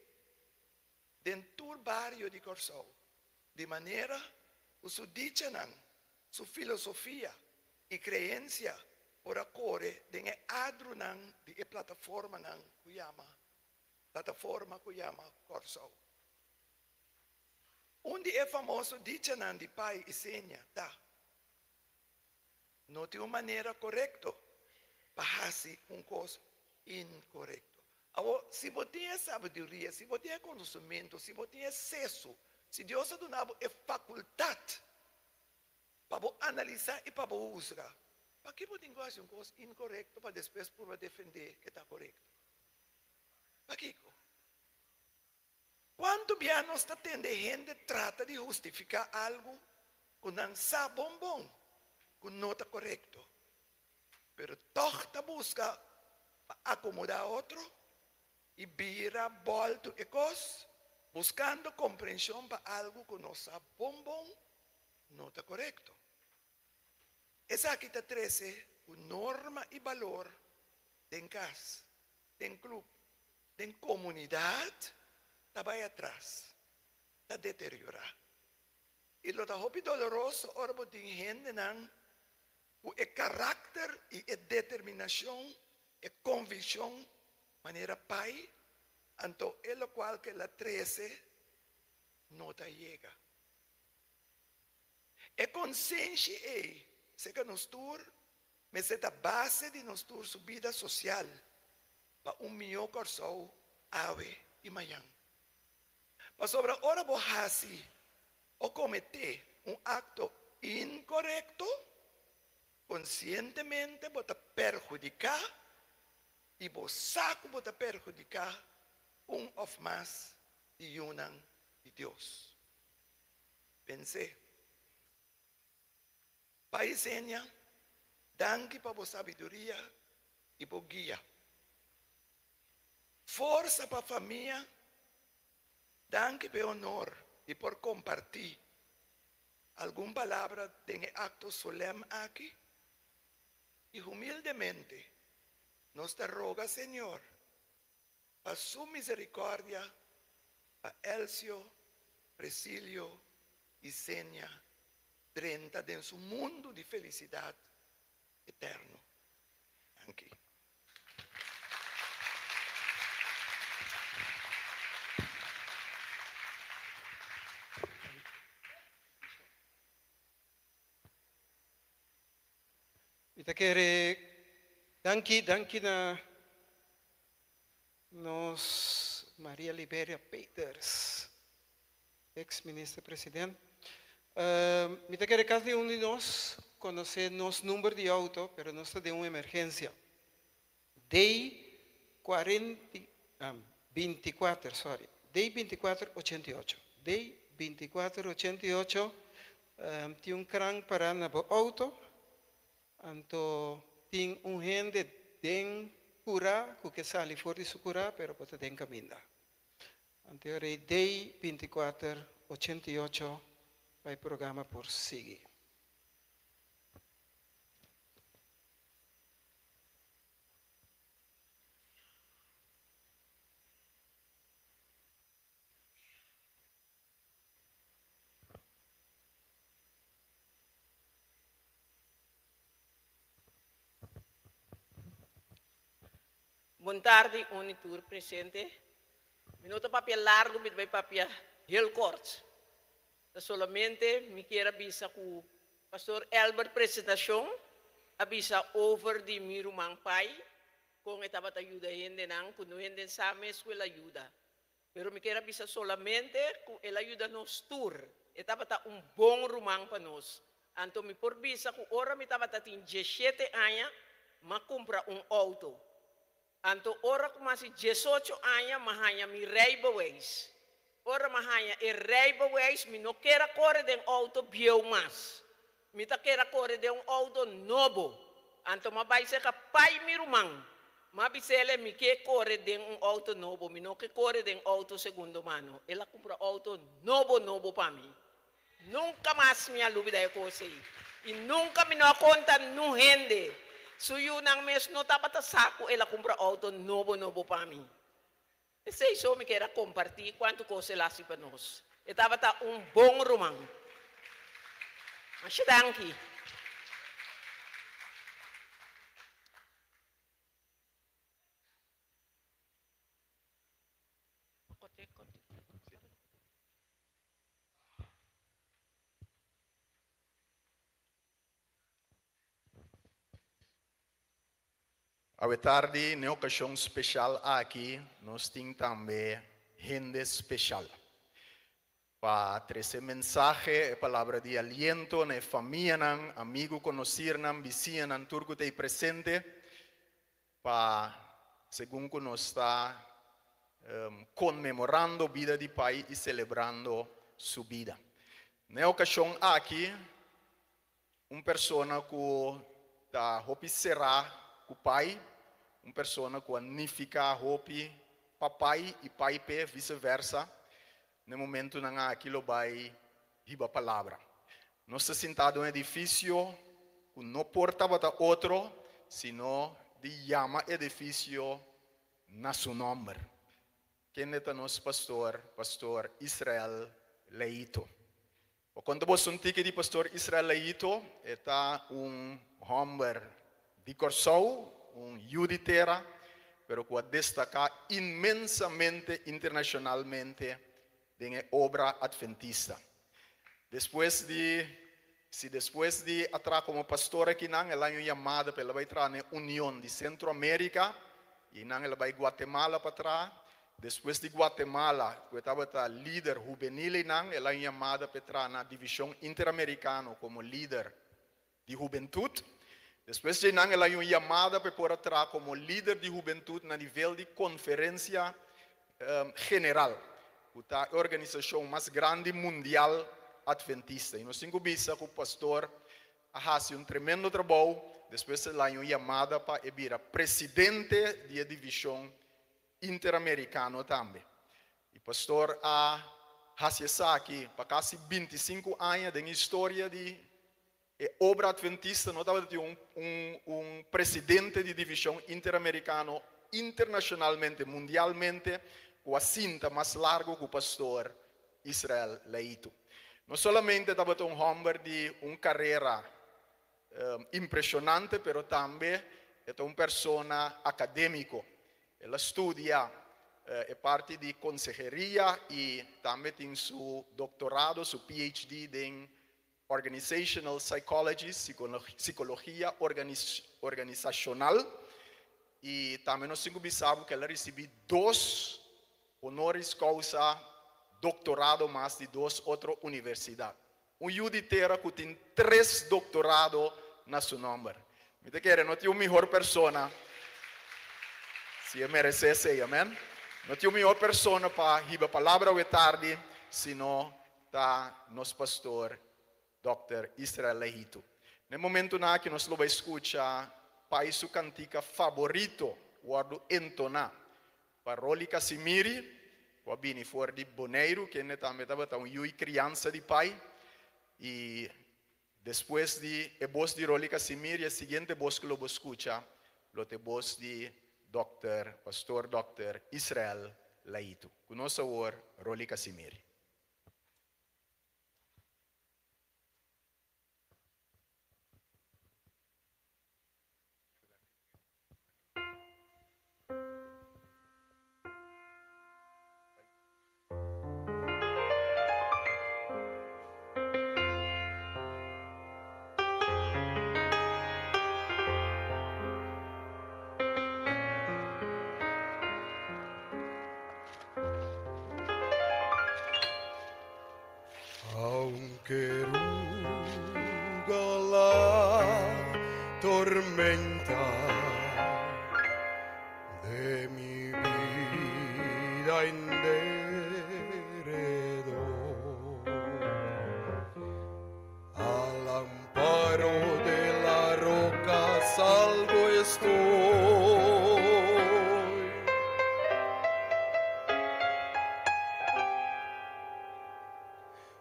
dentro do bairro de Corsol, de maneira su dicha, su filosofia e crença por acorre de adro de plataforma que chama Corsol. Onde é famoso dicha de pai e senha, tá? Não tem uma maneira correta para fazer coisa incorreta. Agora, se você tem sabedoria, se você tem conhecimento, se você tem acesso, se Deus ha dado a faculdade para analisar e para usar, para que você fazer uma coisa incorreta para depois para defender que está correto? Para que? Quanto bem nós está tendo gente trata de justificar algo com não sabe bom, com não está correto, pero toda busca para acomodar outro e vira, volta e coisa, buscando compreensão para algo que não sabe bom, não está correto. Essa aqui está 13, norma e valor em casa, em clube, em comunidade, está vai atrás, está deteriorar. E lo está muito doloroso, ora tem gente o caráter e a determinação, e convicção, maneira pai, então é o qual que la 13 não te chega. E consciência é, se que nos tur, mas é a base de nos tur sua vida social, para melhor coração, ave e manhã. Mas sobre a hora você ou cometer acto incorreto, conscientemente você perjudicar e você pode perjudicar ou mais de Yunan de Deus. Pense. Pai Senha, danke para a sabedoria e para guia. Força para a família, danke pelo honor e por compartilhar alguma palavra de acto solene aqui. E humildemente, nos te roga, Senhor, para sua misericórdia, a Elcio, Presilio e Senia, 30 de su mundo de felicidade eterno. Aqui. Kita kere danki na nos Maria Liberia Peters, ex-ministra presidente. Me te quer cada um de nós conhecer nosso número de auto, pero nós está de uma emergência. Day 2488. Day 2488 tem um crânio para na auto. Então tem gente den cura, que sai fora de cura, pero pode den caminhar. Então Day 2488 vai programa por seguir. Boa tarde, unitur presente. Minuto papel largo, me vai papel heel kort. Solamente me quero avisar que o pastor Albert apresentação avisa over de Mirumang Pai, com estava ajuda gente não, que não gente sabe escola ajuda. Pero me quero avisar solamente que ele ajuda nos tour. Estava bom rumang para nós. Então me por visa que ora me estava tem 17 anos, mas compra auto. Então, ora que mais 18 anos, mas me reiba weis. Ora, mas reiba weis, me não quero correr de auto bio mas. Me tá quero correr de auto novo. Então, mas vai ser que pai me rumang. Mas bisele me quer correr de auto novo, me não quer correr de auto segundo mano. Ela compra auto novo para mim. Nunca mais me alubida é coisa. E nunca me não conta no rende. So yun ang mes no dapat saco ela compra auto novo para mim. Esse isso me quer compartilhar quanto coisa lá se para nós. Estava bom romang. Mas danke. Boa tarde, na ocasião especial aqui, nós temos também gente especial. Para trazer mensagem, palavra de aliento na família, amigo conhecer, vizinho, turco que presente, para, segundo que nós está comemorando a vida de pai e celebrando sua vida. Na ocasião aqui, uma pessoa que está será o pai, uma pessoa que unifica hopi papai e pai pe vice-versa. No momento não há aquilo vai riba palavra. Nós estamos sentados em um edifício que não porta para outro, sino de chama edifício na seu nome. Quem é nosso pastor? Pastor Israel Leito. Quando você sentir de pastor Israel Leito, está homem de Corsou, juditera, pero que destaca imensamente internacionalmente en obra adventista. Después de entrar como pastor aquí, el año llamado para entrar en la Unión de Centroamérica, y en el Guatemala para atrás. Después de Guatemala, que estaba líder juvenil, el año llamado para entrar en la División Interamericana como líder de juventud. Después de el año llamado para entrar como líder de juventud a nivel de conferencia general, la organización más grande mundial adventista. Y nos tengo visto que el pastor hace un tremendo trabajo. Después del año llamado para ser presidente de la división interamericana también. El pastor hace aquí para casi 25 años de historia de obra adventista. No estaba un presidente de división interamericana internacionalmente, mundialmente, con la cinta más larga que el pastor Israel Leito. No solamente estaba un hombre de una carrera impresionante, pero también es una persona académica. Él estudia, es parte de consejería y también tiene su doctorado, su PhD en Organizational Psychology, psicología organizacional. E também nós temos que ela recebeu 2 honoris causa, doutorado mais de 2 outras universidades. Juditeira que tem 3 doutorados na seu nome. Me quer, não tem uma melhor pessoa. Se merecesse, amém? Não tem uma melhor pessoa para receber a palavra de tarde, senão tá nosso pastor, Dr. Israel Lehito. No momento na que nós vamos escutar pai su cantica favorito, guardo entonar, para Roli Casimiri, que vini fuori di Boneiro, que ne também estava uma criança de pai, e depois de a voz de Roli Casimiri, a seguinte voz que lo escucha, lo te voz de pastor Dr. Israel Lehito. Conosco agora Roli Casimiri. Aunque ruga la tormenta de mi vida en derredor, al amparo de la roca salvo estoy.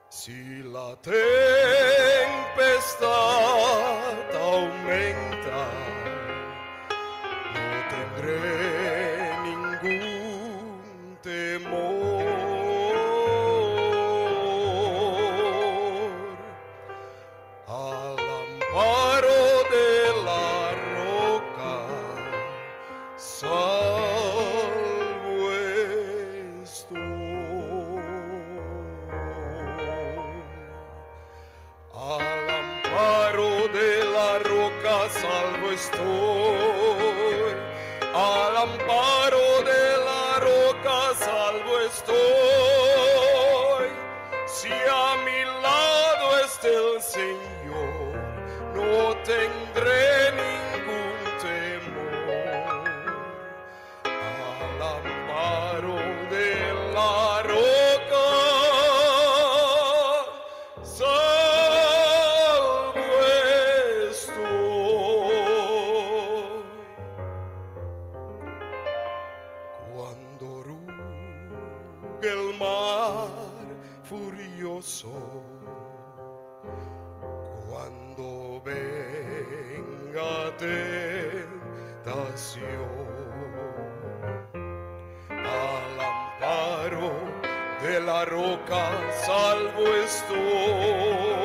Si la tempestad aumenta, no tendré ningún temor. Al amparo de la roca salvo estoy. Al amparo de la roca salvo estoy. Al amparo de la roca salvo estoy. Si a mi lado está el Señor, no tendré ningún temor. Al amparo de la roca salvo estoy. Cuando ruge el mar furioso, cuando venga tentación, al amparo de la roca salvo estoy.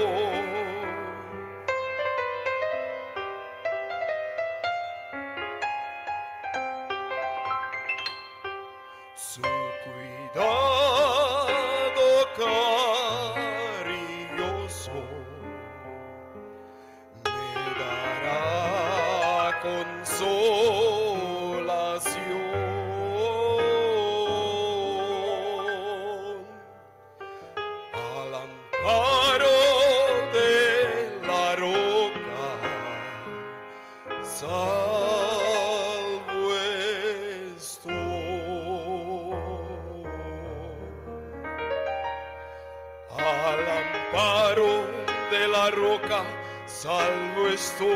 Su cuidado cariñoso me dará consolación. Al amparo de la roca salvo estoy. Al amparo de la roca salvo estoy.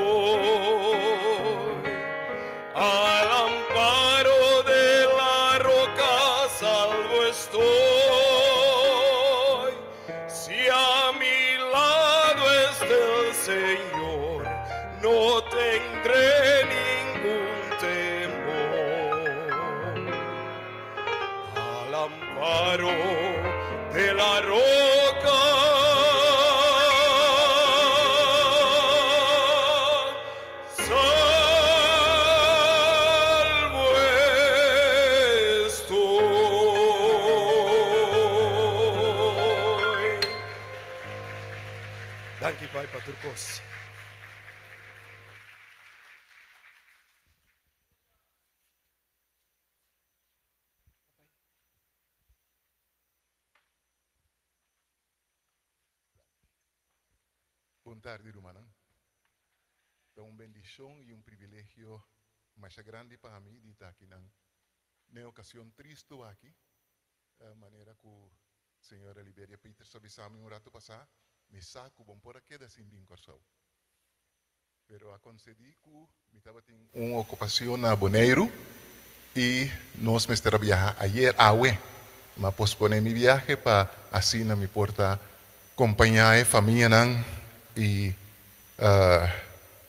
Al amparo de la roca salvo estoy. Si a mi lado está el Señor, no tendré ningún temor. Al amparo de la roca salvo estoy. Dank je, Pai Paturkos. Boa tarde, hermana. É uma bendição e um privilégio mais grande para mim de estar aqui na ocasião triste aqui. A maneira que a senhora Liberia Peter avisou-me um rato passado, me saco bom por aqui da Simbim Corsal. Pero a concedi que me estava tendo uma ocupação na Boneiro e nós me estava viajar ayer a Aue. Mas pospone mi viaje para assim na me porta acompanhar a família e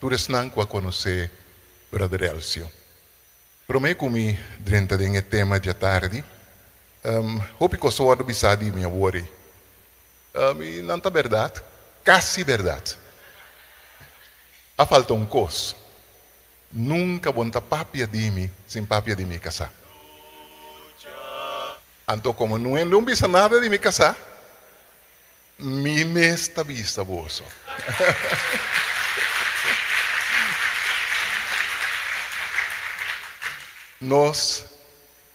todos não que conhecer Brother Elcio. Prometo que me durante o tema de tarde, hope que só do bisadi minha worry. E não tá verdade, quase verdade. A falta coisa. Nunca bonta papia de mim, sem papia de me casar. Então, como não bisa nada de me casar, me mesta vista bolso. Nós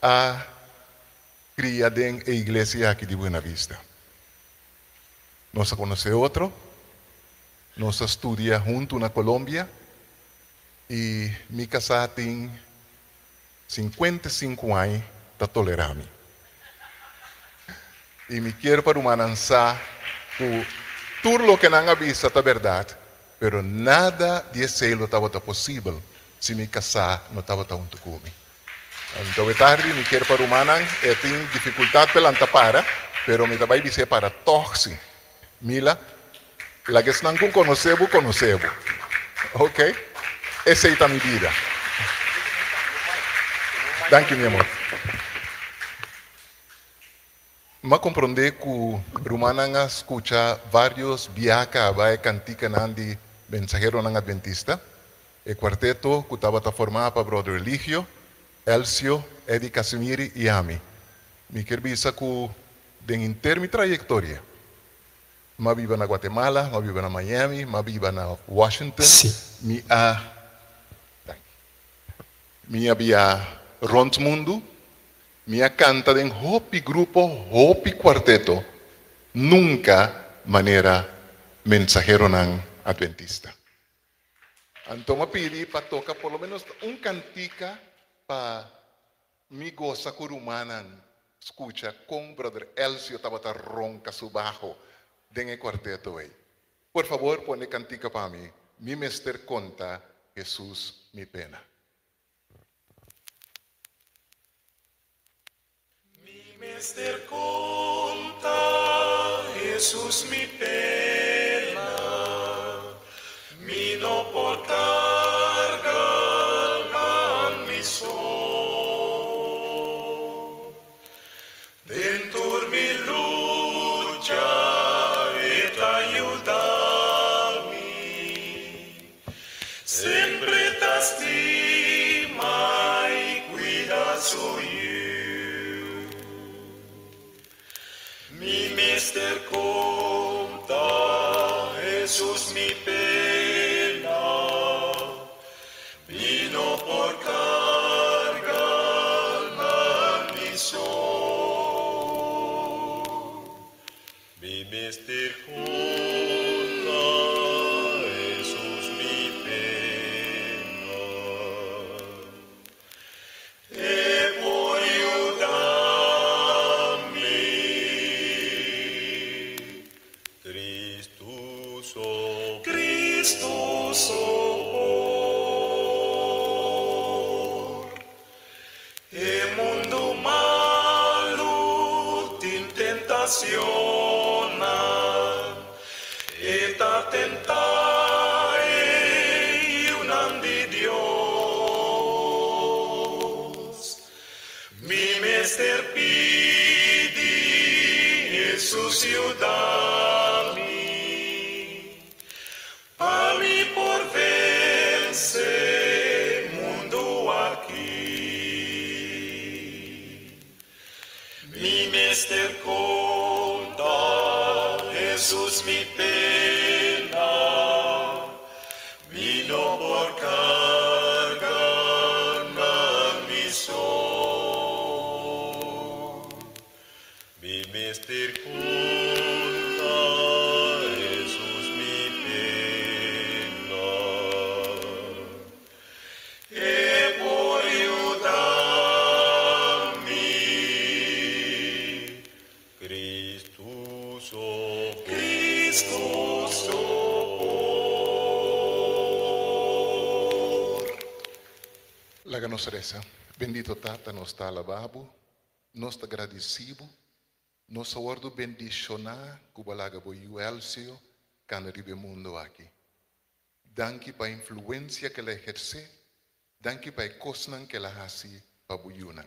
a criado em a igreja aqui de Buena Vista. Nós a conhece outro, nós a estudia junto na Colômbia e me casar tem 55 anos para tolerar-me. E me quero para uma lançar que tudo o que não avisa é verdade, pero nada de celo estava possível se me casar não estava junto comigo. Então, tarde, me quero para uma tenho dificuldade para antapara, pero me vai dizer para torce. Mila, la que não conhecebo. Ok? Essa é a minha vida. Danke, meu amor. Mas compreender que o Rumana escuta vários viaca vai cantica de mensajero não adventista. O quarteto que estava formado para Brother Eligio, Elcio, Eddie Casimiri e Ami. Me quero dizer que dentro minha trajetória, eu vivo na Guatemala, eu vivo na Miami, eu vivo na Washington, me havia rond mundo, me canta em hopi grupo, hopi quarteto, nunca maneira mensajero não adventista. Então eu pedi para tocar por lo menos cantica para me goza curumana escucha com Brother Elcio estava ronca subajo den quarteto aí. Por favor, põe cantica para mim. Mi mester conta Jesus mi pena. Mi mester conta Jesus mi pena, mi no portar dentro mi lucha et ayudarmi, sempre t'estima y cuida soy yo. Mi mister conta Jesús mi pena, vino por cargar mi sol. Mister conta Jesús mi pena, e por ayudarme, Cristo sopor, e mundo malo tin tentación. Tentai un di Dios, mi mester pidi Jesús ayudami, para mí por vencer mundo aquí. Mi mester conta Jesús mi pena, vino por cargar mi sol. Mi mister conta Jesús mi pena. nos reza. Bendito Tata, nos está alabado, nos está agradecido, nos aguardo bendicionar, cubalaga boyu Elcio, cana ribe mundo aqui. Danke para a influência que ela exerce, danke para a cosnan que ela hace para buyunan.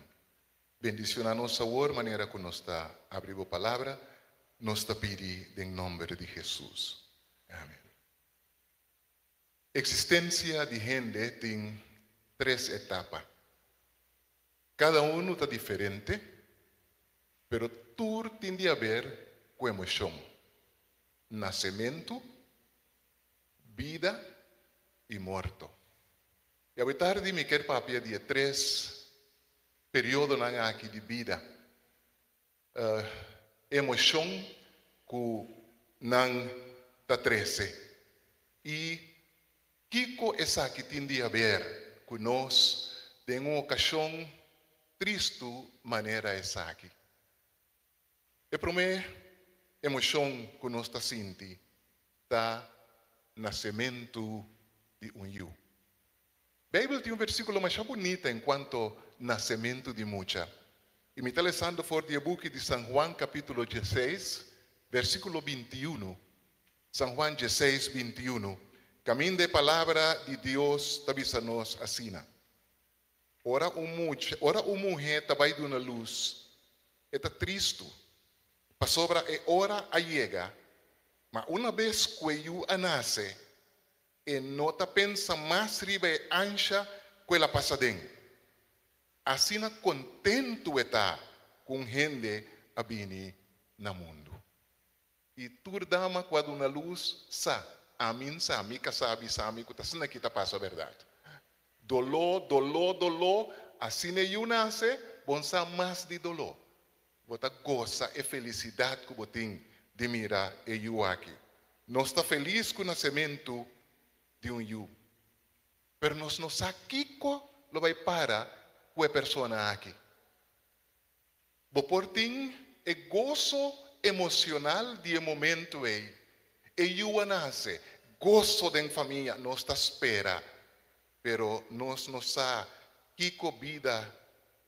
Bendiciona nos sabor, maneira que nos está abrindo a palavra, nos está pedindo em nome de Jesus. Amém. Existência de gente tem 3 etapas. Cada um está diferente, pero tudo tem a ver com emoção. Nascimento, vida e morto. E a tarde me quer papia de 3 períodos aqui de vida. Emoção que não está 13. E Kiko essa que tem a ver com nós, tem uma ocasião triste maneira essa aqui. E para mim, emoção que nós está sentindo, está nascimento de eu. A Bíblia tem versículo mais bonito enquanto nascimento de mucha. E me está lendo for the book de San Juan capítulo 16, versículo 21. San Juan 16, 21. Caminho de palavra de Deus tabisanos assina. Ora uma mulher trabalha de uma luz, está triste. Pasobra e hora a chega, mas uma vez que eu nasce, e não está pensa mais riba e ancha que ela passa dentro. Assim contento está com gente a vir no mundo. E tudo dama quando uma luz sa, a mim sabe que sabe que está aqui passa a verdade. Dolor, assim eu nasce, bom sa mais de dolor. Bota goza e felicidade que tem de mirar e eu aqui. Nós está feliz com o nascimento de eu. Pero nós não sabe Kiko lo vai para com a pessoa aqui. Bo por tem e gozo emocional de momento aí. E eu nasce, gozo da família, nós está espera. Pero nós não sabe Kiko vida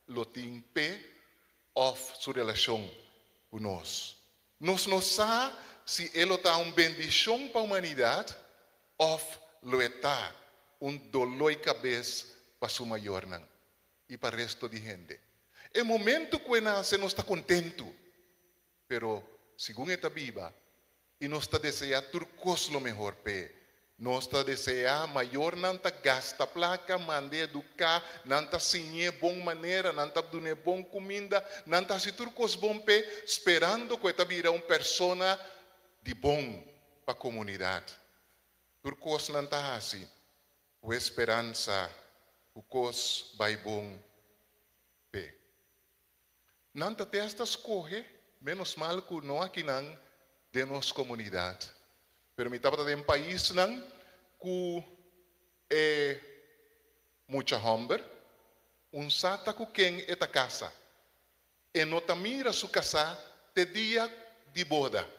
lo tem pé of sua relação com nós. Nós não sabemos se ele está uma bendição para a humanidade ou lo está um dolor de cabeça para sua maior e para o resto de gente. É momento que nasce não está contento, pero segundo está viva e nós está desejando tudo coisa melhor para nós está desejando maior, não está gasta placa, mande educar, não está sinhe bom maneira, não está dando bom comida, não está se tudo coisa bom para esperando que está vira uma pessoa de bom para a comunidade. Tudo coisa não está assim, com esperança, o coisa vai bom para. Não está testas corre, menos mal que não aqui não de nossa comunidade. Pero mi estaba em país não que é muita hambre, sata com quem é a casa. E não mira sua casa de dia de boda.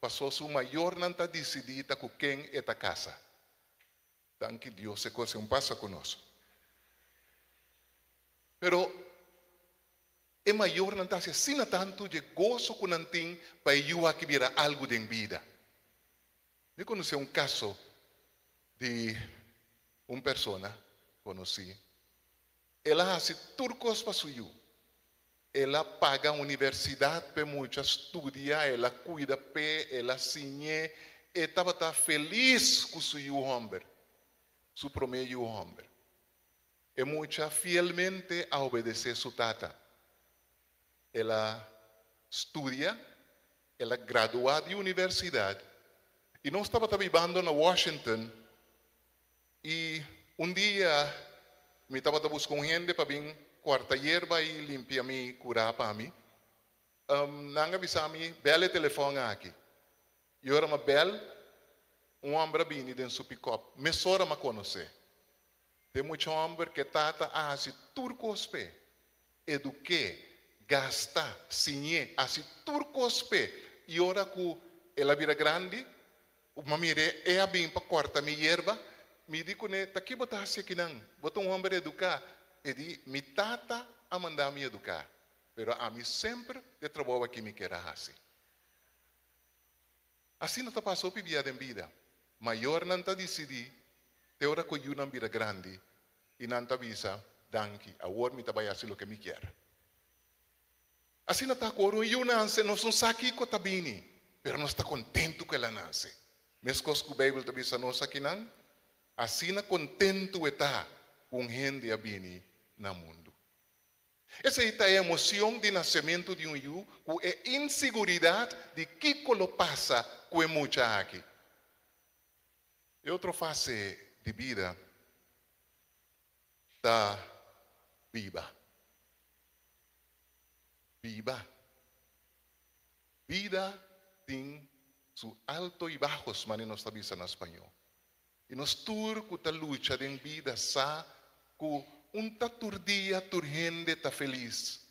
Passou sua maior não está decidida com quem é a casa. Então que Deus se coisa passa conosco. Pero é maior não está assim tanto de gozo que não tem para eu aqui virar algo de vida. Eu conheci caso de uma pessoa, conheci. Ela faz turcos para suyo. Ela paga a universidade para muitos estudar, ela cuida para, ela sinhe, e estava feliz com o seu homem, seu primeiro homem. E muita fielmente a obedecer sua tata. Ela estuda, ela graduada de universidade. E nós estávamos vivendo na Washington e dia me estava buscando gente para vir cortar hierba e limpar me curar para mim. Nanga avisar-me, bela telefone aqui. E eu era uma bela, homem vini dentro do seu pick-up. Me sora me conhecer. Tem muito homem que trata assim turcos pé. Eduque, gasta, sinhe, assim turcos pé. E ora que ela vira grande, uma mire é a bem para cortar minha erva, me digo né, tá aqui botar assim aqui não, botar homem educar, e di mi tata a mandar-me educar. Pero a mim sempre de trabalho que me quer assim. Assim não está passou por vida em vida. Maior não está decidido, te ora com uma vida grande, e não está visa, danke, agora me trabalha assim o que me quer. Assim não está com eu nasce, não sou aqui com a bini, pero não está contento com ela nasce. Mescos que a Bíblia está visa nós aqui não, assim não contento está com gente a bini no mundo. Essa é a emoção de nascimento de yu, com a inseguridade de que lo passa com a mucha aqui. E outra fase de vida está viva. Viva. Vida tem su alto e bajos, mas não está vista em espanhol. E nós turco ta luta de vida sa com turdia turgente está feliz.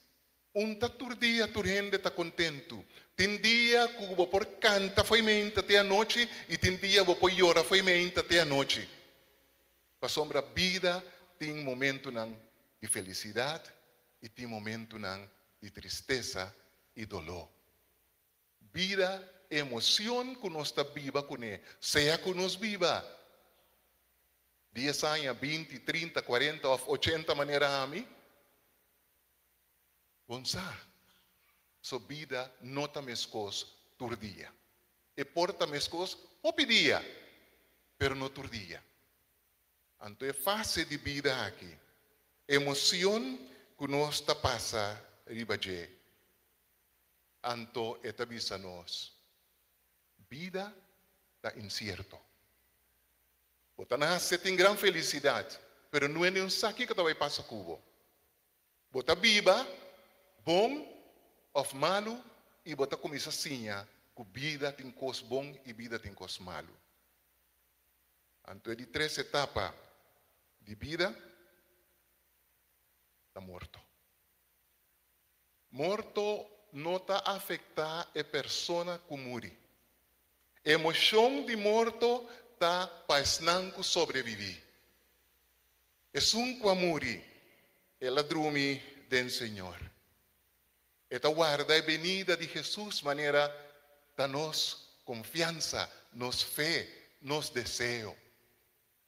Turdia turgente está contento. Tem dia que vou por canta foi mente até a noite e tem dia vou por llora foi mente até a noite. A sombra vida tem momento de felicidade e tem momento de tristeza e dolor. Vida é emoção que nós está viva com ele. Seja que nós viva 10 anos, 20, 30, 40 ou 80 maneiras a mim. Gonçalo, sua vida nota mescos turdia. E porta mescos opidia, pero não turdia. Então é fase de vida aqui. Emoção que nós está passa ribaje. Então é avisa nós. Vida está incierto. Você nasce tem grande felicidade, pero não é nenhum saque que vai passar cubo. Você viva, bom ou malo, e você começa assim, que vida tem coisas bom e vida tem coisas malo. Então é de 3 etapas de vida, está morto. Morto não está afetar a pessoa que morre. Emoção de morto está para sobreviver. É que morre, ela dorme do Senhor. Esta guarda a venida de Jesus, maneira da nos confiança, nos fé, nos desejo.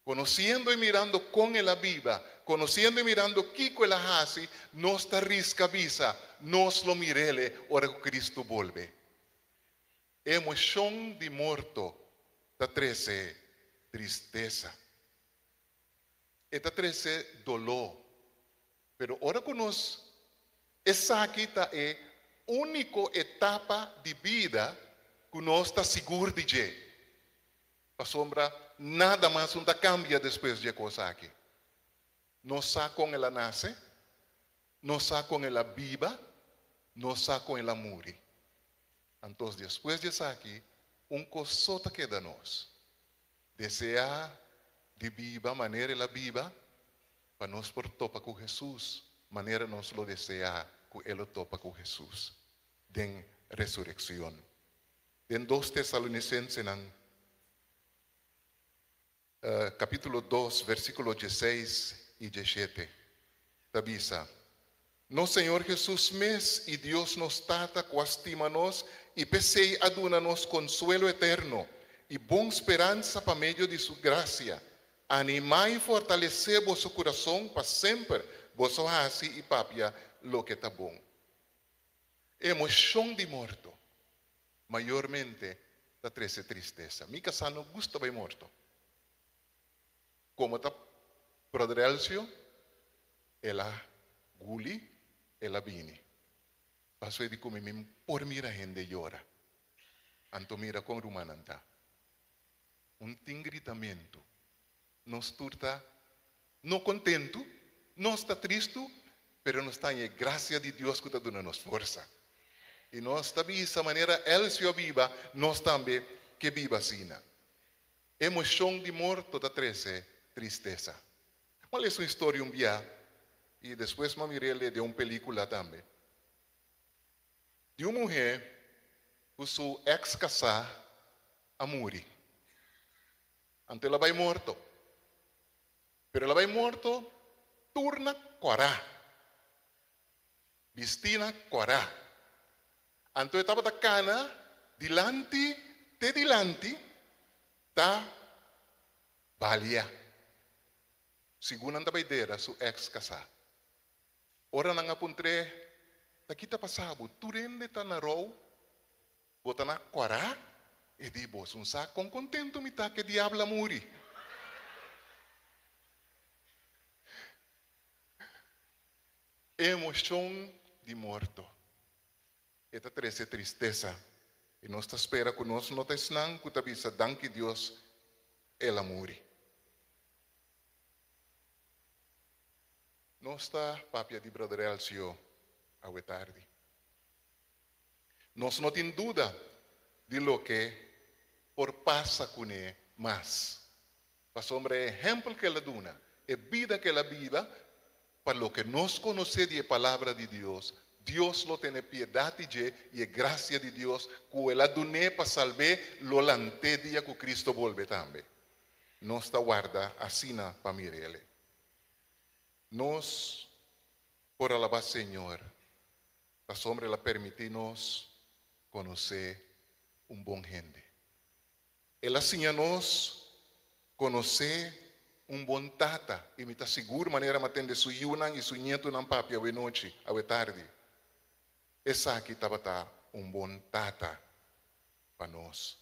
Conociendo y mirando con ela viva, conociendo y mirando que ela hace, nos está risca visa, nos lo mirele, ora que Cristo vuelve. Emoção de morto, está 13, tristeza. Está 13, dolor. Pero ora que nós, essa aqui está a única etapa de vida que nós está seguro de ter. A sombra, nada mais não cambia depois de coisa aqui. Não sabe com ela nasce, não sabe com ela viva, não sabe com ela morre. Então, depois disso aqui, coisa queda nós. Desejar de viva maneira ela viva, para nós por topa com Jesus, maneira nós lo desejar, que ele topa com Jesus. Den ressurreição. Den 2 Tessalonicenses, capítulo 2, versículo 16 e 17, avisa: No Senhor Jesus mes e Deus nos trata, coastima-nos e pesei aduna-nos consuelo eterno e boa esperança para meio de sua graça. Animai e fortalecer vosso coração para sempre, vosso raça e papia, lo que está bom. Emoção de morto, maiormente, da 13 tristeza. Mi casano gusta bem morto. Como está Prodelcio, ela guli, ela vini. Passou de comer por mira gente llora. Anto mira com rumananta. Tingritamento. Nos turta, não contento, não está triste, pero não está em graça de Deus que está dando-nos força. E nós também, dessa maneira, ele se viva, nós também que viva assim. Emoção de morto da 13, tristeza. Mas é uma história dia, e depois me mirei de uma película também. De uma mulher, que sua ex-casada, a morrer. Então ela vai morto. Pero ela vai morto, turna corá. Bistina corá. Anto estava da cana, dilanti, te dilanti, ta balia. Segundo a baideira, su ex-casa. Ora nang apuntre, kita pasabo, turende ta na row, bota na corá, e di bos, un sa, con contento mi ta que diabla muri. Emoção de morto. Esta trece tristeza. E nós espera que nós não tenhamos que tabisa, danke Deus, ela muri. Nós está papia de Brother Elcio a tarde. Nós não tem dúvida de lo que por passa com ele mais. Para sobre exemplo que ela duna, é vida que ela viva, para lo que nós conhecemos de palavra de Deus, Deus lo tem piedade de e graça de Deus que ela dune para salvar lo lante dia que Cristo volve também. Nós está guarda assina para mirele. Nós, por alabar Senhor, a sombra ela permite-nos conhecer bom gente. Ela ensina nos conhecer bom tata, e me está seguro maneira matende su yunan e su nieto nan papi a noite, a tarde. Essa aqui estava bom tata para nós.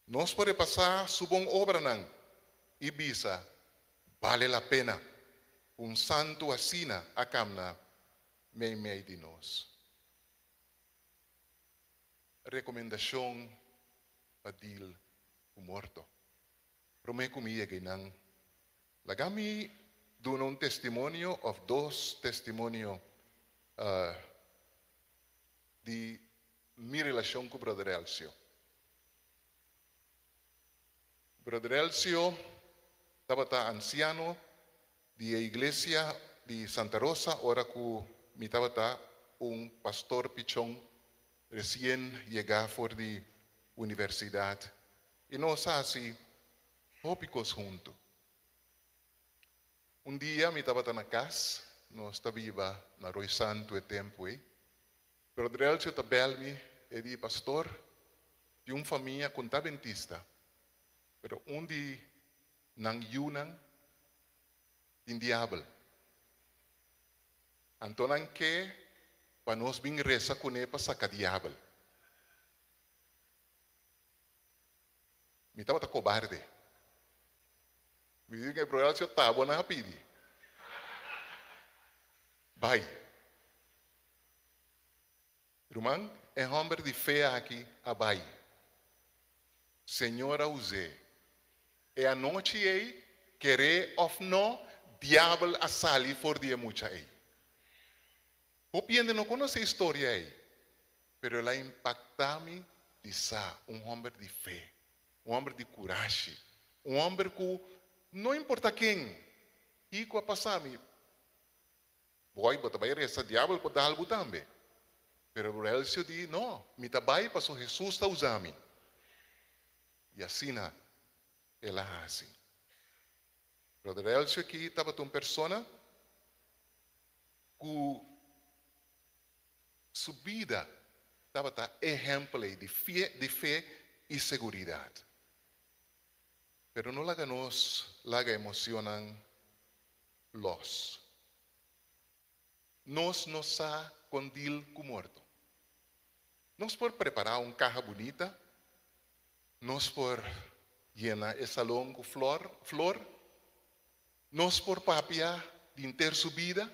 Nós podemos passar su bom obra nan, e bisa, vale a pena. Santo assina a camna meio de nós. Recomendação para dil o morto. Promei comigo que não. Lagami dou testemunho of dois testemunhos de minha relação com o Brother Elcio. Brother Elcio estava anciano de igreja de Santa Rosa, ora que me estava pastor pichón recém chegado for de universidade. E nós assim, tópicos juntos. Dia me estava na casa, nós estávamos na Roi Santo e tempo. Pero Drelcio tabelmi e di pastor de família contaventista. Pero dia nang yunang in diablo. Antonan que para nós bing reza com ele para sacar diablo. Me estava cobarde. Me diz que o problema se estava na rapide. Vai. Irmão, é homem de fé aqui, abai. Senhora Uzé. E a noite aí, querer of no, diabo a sali for dia mucha aí. O piende não conhece a história aí. Pero ela impacta-me de sa, homem de fé, homem de coragem, homem que não importa quem, e que a passar-me, boy, bota vai essa diabo pode dar algo também. Pero o Elcio diz, não, me tabai passou Jesus está usando. E assim, ela assim. Brother Elcio aqui estava uma pessoa que sua vida estava exemplo de fé e segurança. Pero não laga nos, laga emocionam los. Nós não sa condil com morto. Nós por preparar caja bonita, nós por llenar esse salão com flor, nós por papia de ter sua vida,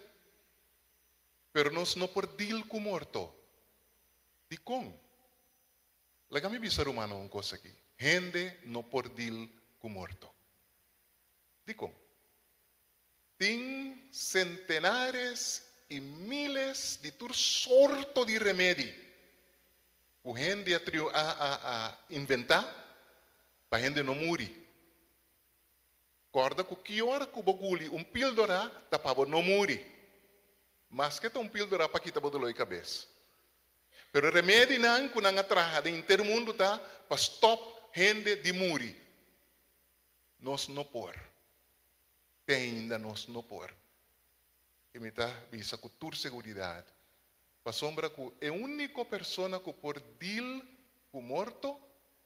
pero nós não por dil com morto. De com? Laga me bisa humano coisa aqui. Gente não por dil com morto. De com? Tem centenares e miles de tur sorto de remédio. O gente a inventar para gente não morrer. Corda que hora que o bagulho píldora tá para não morrer. Mas que tá píldora para que tá bodoloi cabeça. Pero o remédio não que não atraja de inteiro mundo tá para stop gente de morrer. Nós não por. Ainda nós não por. e me dá visa com tua seguridade. Para sombra que é a única pessoa que por dil com morto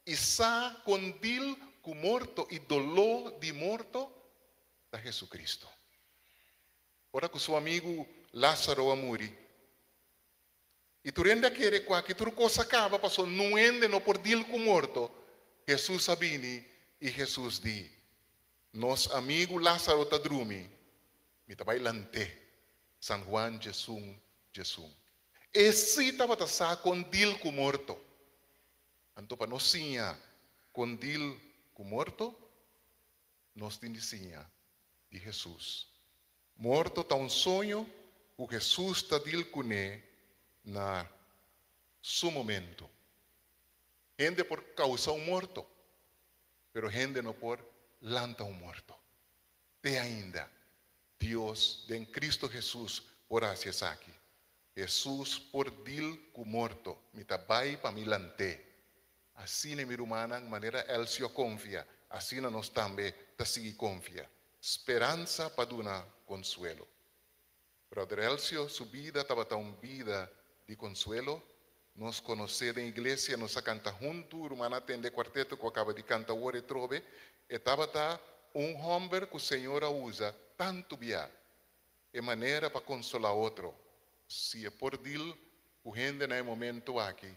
e sa com dil com morto e dolor de morto da Jesus Cristo. Ora que seu amigo Lázaro a morrer. E tu rende aquele que tu coisa acaba, passou não ende no por dil com morto. Jesus sabini e Jesus di, nos amigo Lázaro está dormi, me está bailante, San Juan Jesus. Esse estava tá com dil com morto. Então para nós sinha com dil com morto, nós tinha de Jesus. Morto está sonho, o Jesus está dil com ele na seu momento. Gente por causa morto, pero gente não por lanta morto. De ainda, Deus, em Cristo Jesus, por hacer aqui. Jesus por dil com morto, me tabai para me lante. Assim é minha humana, maneira ele se confia. Assim nós também te seguir confia. Esperança para dar consuelo. Brother Elcio, sua vida estava tão vida de consuelo. Nós conhecemos em igreja, nós cantamos juntos, o irmão atende quarteto que acaba de cantar o e trove. Estava homem que o Senhor usa tanto bem. É maneira para consolar outro. Se é por dil, o gente no momento aqui,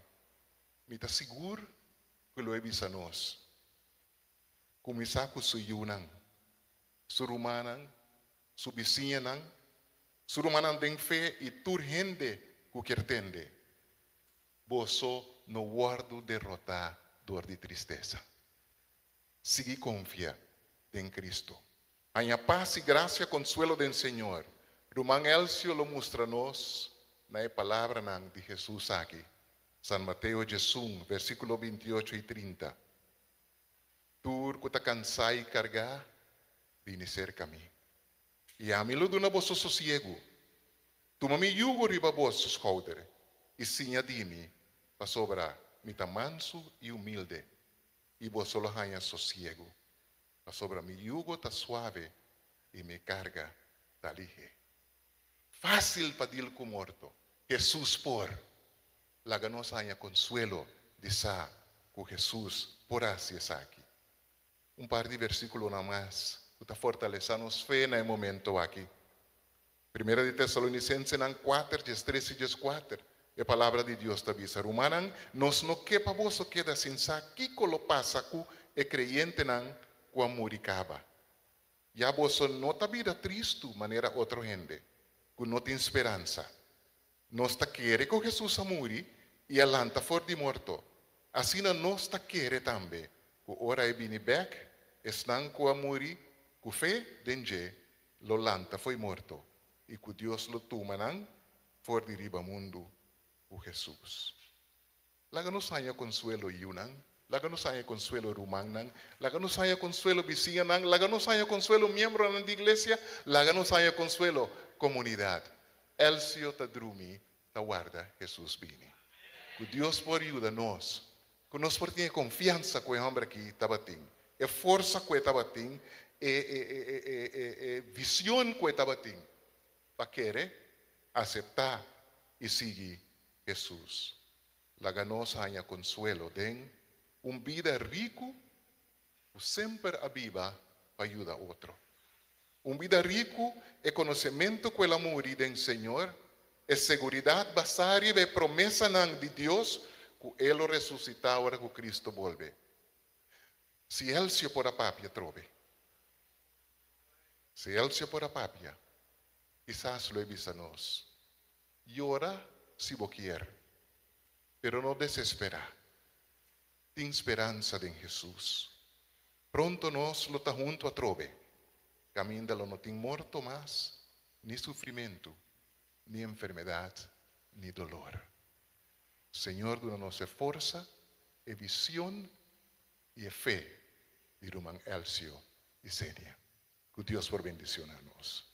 me está seguro que lo avisa nós. Começar com o yunan, su rumanan, su vizinhan, su rumanan tem fé e tur gente que quer tende. Você não guardo derrotar dor de tristeza. Siga confia em Cristo. Há paz e graça e consuelo do Senhor. Román Elcio lo mostra-nos na palavra de Jesus aqui. San Mateo 1, versículo 28 e 30. Tur que está cansado e cargar, vine cerca a mim. E a mim lo duna vosso sossego. Toma mi yugo riba vosso schoudere. E sinha dimi, para sobrar, mi ta manso e humilde. E vosso lo hanha sossego. Para sobrar mi yugo ta suave e me carga ta lige. Fácil para dir com morto. Jesus por. Laga nos hanha consuelo de sa com Jesus por assim aqui. Par de versículos nada mais. Para fortalecer-nos fé no momento aqui. 1 de Tessalonicenses 4, 13 e 14. A palavra de Deus está avisa. Romanan, nos no quepa vos queda sin sa, kiko lo pasa ku e creyente nan ku amuricaba. Ya vos no ta vida triste, maneira outra gente, ku não tem esperança. Nos ta quere com Jesus amuri e alanta for de morto. Assim nos ta quere também. Ku ora e bini back, esnan ku amuri, ku fé denge, lo lanta foi morto. E ku Deus lo tumanan, for de riba mundo. O Jesus. Laga nos hanya consuelo yunan, laga nos hanya consuelo rumanan, laga nos hanya consuelo vizinhan, laga nos hanya consuelo miembro de iglesia, laga nos hanya consuelo comunidad. Elcio ta drumi ta guarda Jesus bini. Que Deus por ayuda nos, que nos por tiene confianza com o homem aqui tabatim, e força com o tabatim, visão com o tabatim, para querer aceitar e seguir Jesus. Laga nos hanya consuelo den vida rico que sempre aviva para ayudar a outro. Vida rico é conhecimento com o amor do Senhor, é seguridade basada e promessa de Deus que Ele ressuscita agora que Cristo volve. Se Ele se por a papia trove, se Ele se por a papia, quizás lo avisa nos. Llora si vos quieres, pero no desespera. Ten esperanza en Jesús. Pronto nos lo está junto a trove. Camíndalo no ten muerto más, ni sufrimiento, ni enfermedad, ni dolor. Señor, dona-nos força, e visión y fe, de Román Elcio y Senia. Que Dios por bendicionarnos.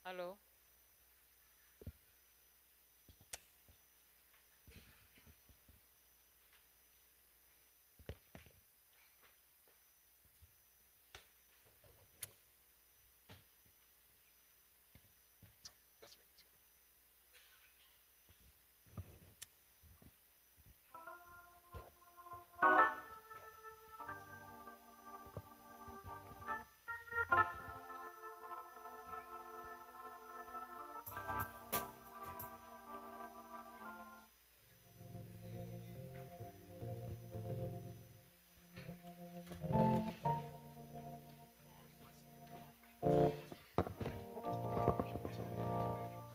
Alô?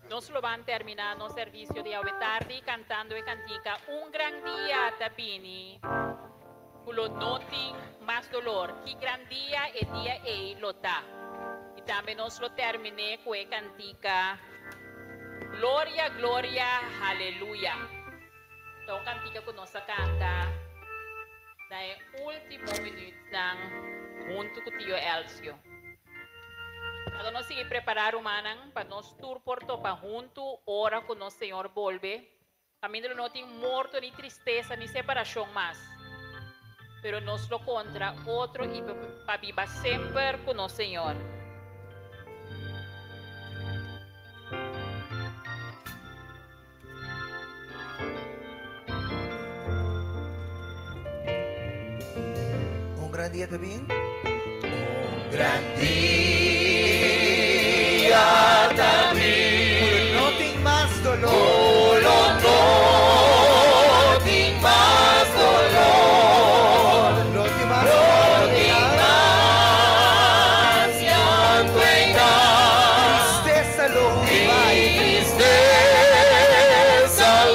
Nos lo van terminando el servicio de hoy tarde cantando y cantica un gran día tapini. Culo noting más dolor. Que gran día el día lo da. Y también nos lo terminé con cantica. Gloria, gloria, aleluya. Então cantica que nós canta. Daí último minuto junto com o tio Elcio. Agora nós seguimos preparar o manang para nós tur porto para junto ora com nosso Senhor volve. Caminho não tem morto nem tristeza nem separação mais. Pero nós lo contra outro e para viver sempre com nosso Senhor. Un gran día también. Gran día también. No tengo más dolor. No tengo más dolor. No tengo más llanto en nada. Tristeza lo Tristeza lo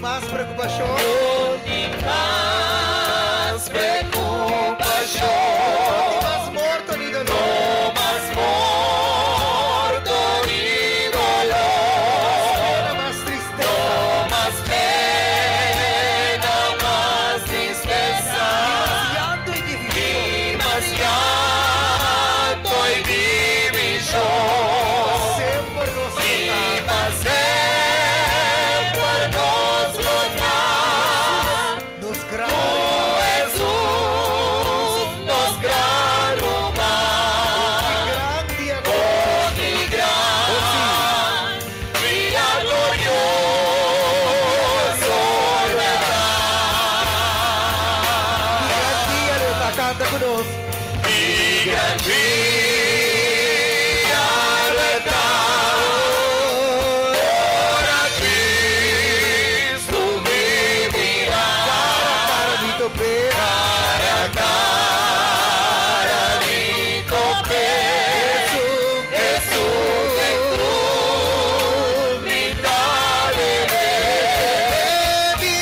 más preocupación. Más preocupación. No más muerto ni dolor. No más muerto ni dolor. No más tristeza. No más pena, más tristeza. Llanto y división. Y más llanto y división. Siempre nos y más siempre nos lograr. Nos Oh, Jesús, nos gran lugar. Oh, mi gran día glorioso, verdad. Canta con nos. Mi gran día, verdad. Ora Cristo vivirá. Cara a cara, mi tope. Jesús en cruz, mi dale, mi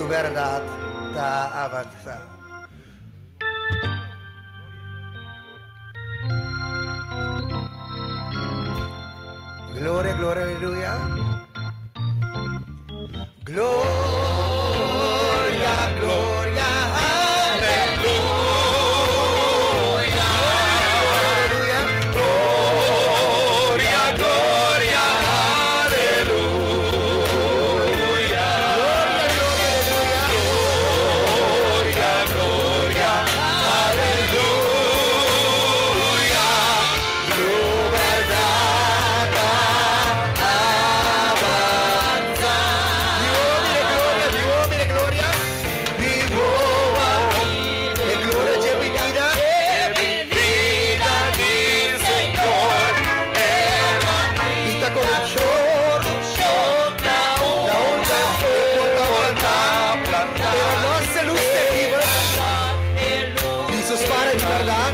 su verdad está avanzada. Gloria, gloria, aleluya. Gloria, gloria, aleluya. Gloria, gloria, aleluya. Gloria, gloria, aleluya. Tu verdad avanza. Dios, mire, gloria. Vivo aquí, de gloria de mi vida, mi Señor. Y está con el chorro, la onda pero no hace luz de viva. Jesús para mi verdad,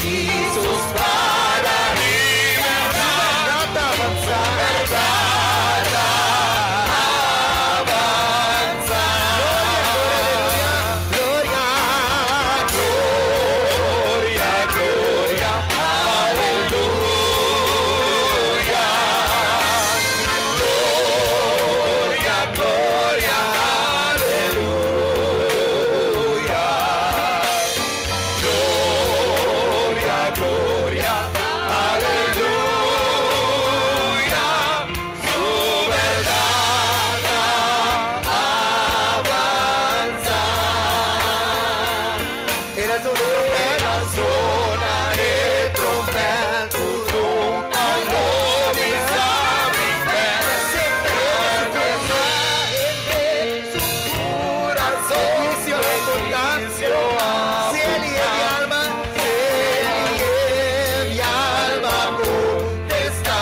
Jesús para mi verdad avanza, avanza. Gloria, gloria, gloria, aleluya. Gloria, gloria, aleluya. Gloria, gloria, aleluya. Su verdad avanza. En la zona de trompeta, tu trompa lo misa mi fe. Su corazón, vicio de contancia, cielo y mi alma, contesta,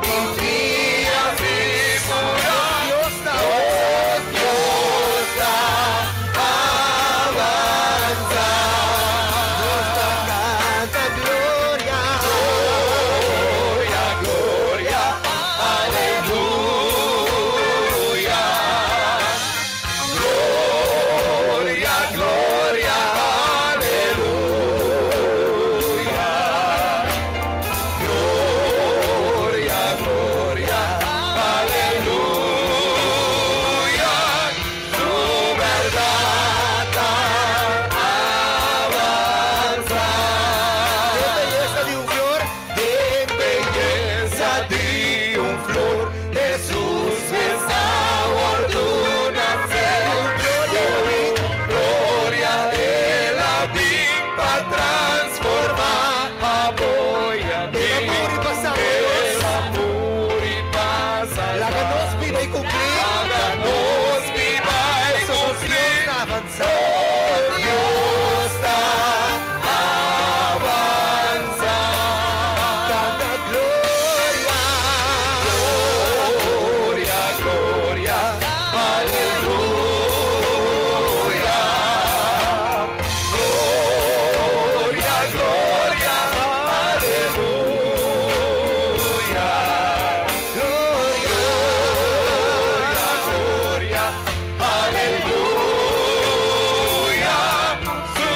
enfría mi pura. Dios está, avanza. Dios canta gloria, gloria, gloria, aleluya. Gloria, gloria, aleluya. Gloria, gloria, aleluya. Su verdad avanza. De belleza de un flor, de belleza de un flor, Jesús es sabor de una fe. Gloria de la vida transformar a voy a mí. El amor y pasa. La que nos viva y cumplir. La que nos viva y cumplir. Avanza. Dios está avanza. Canta gloria. Gloria, gloria, aleluya. Gloria, gloria, aleluya. Gloria, gloria, aleluya. Su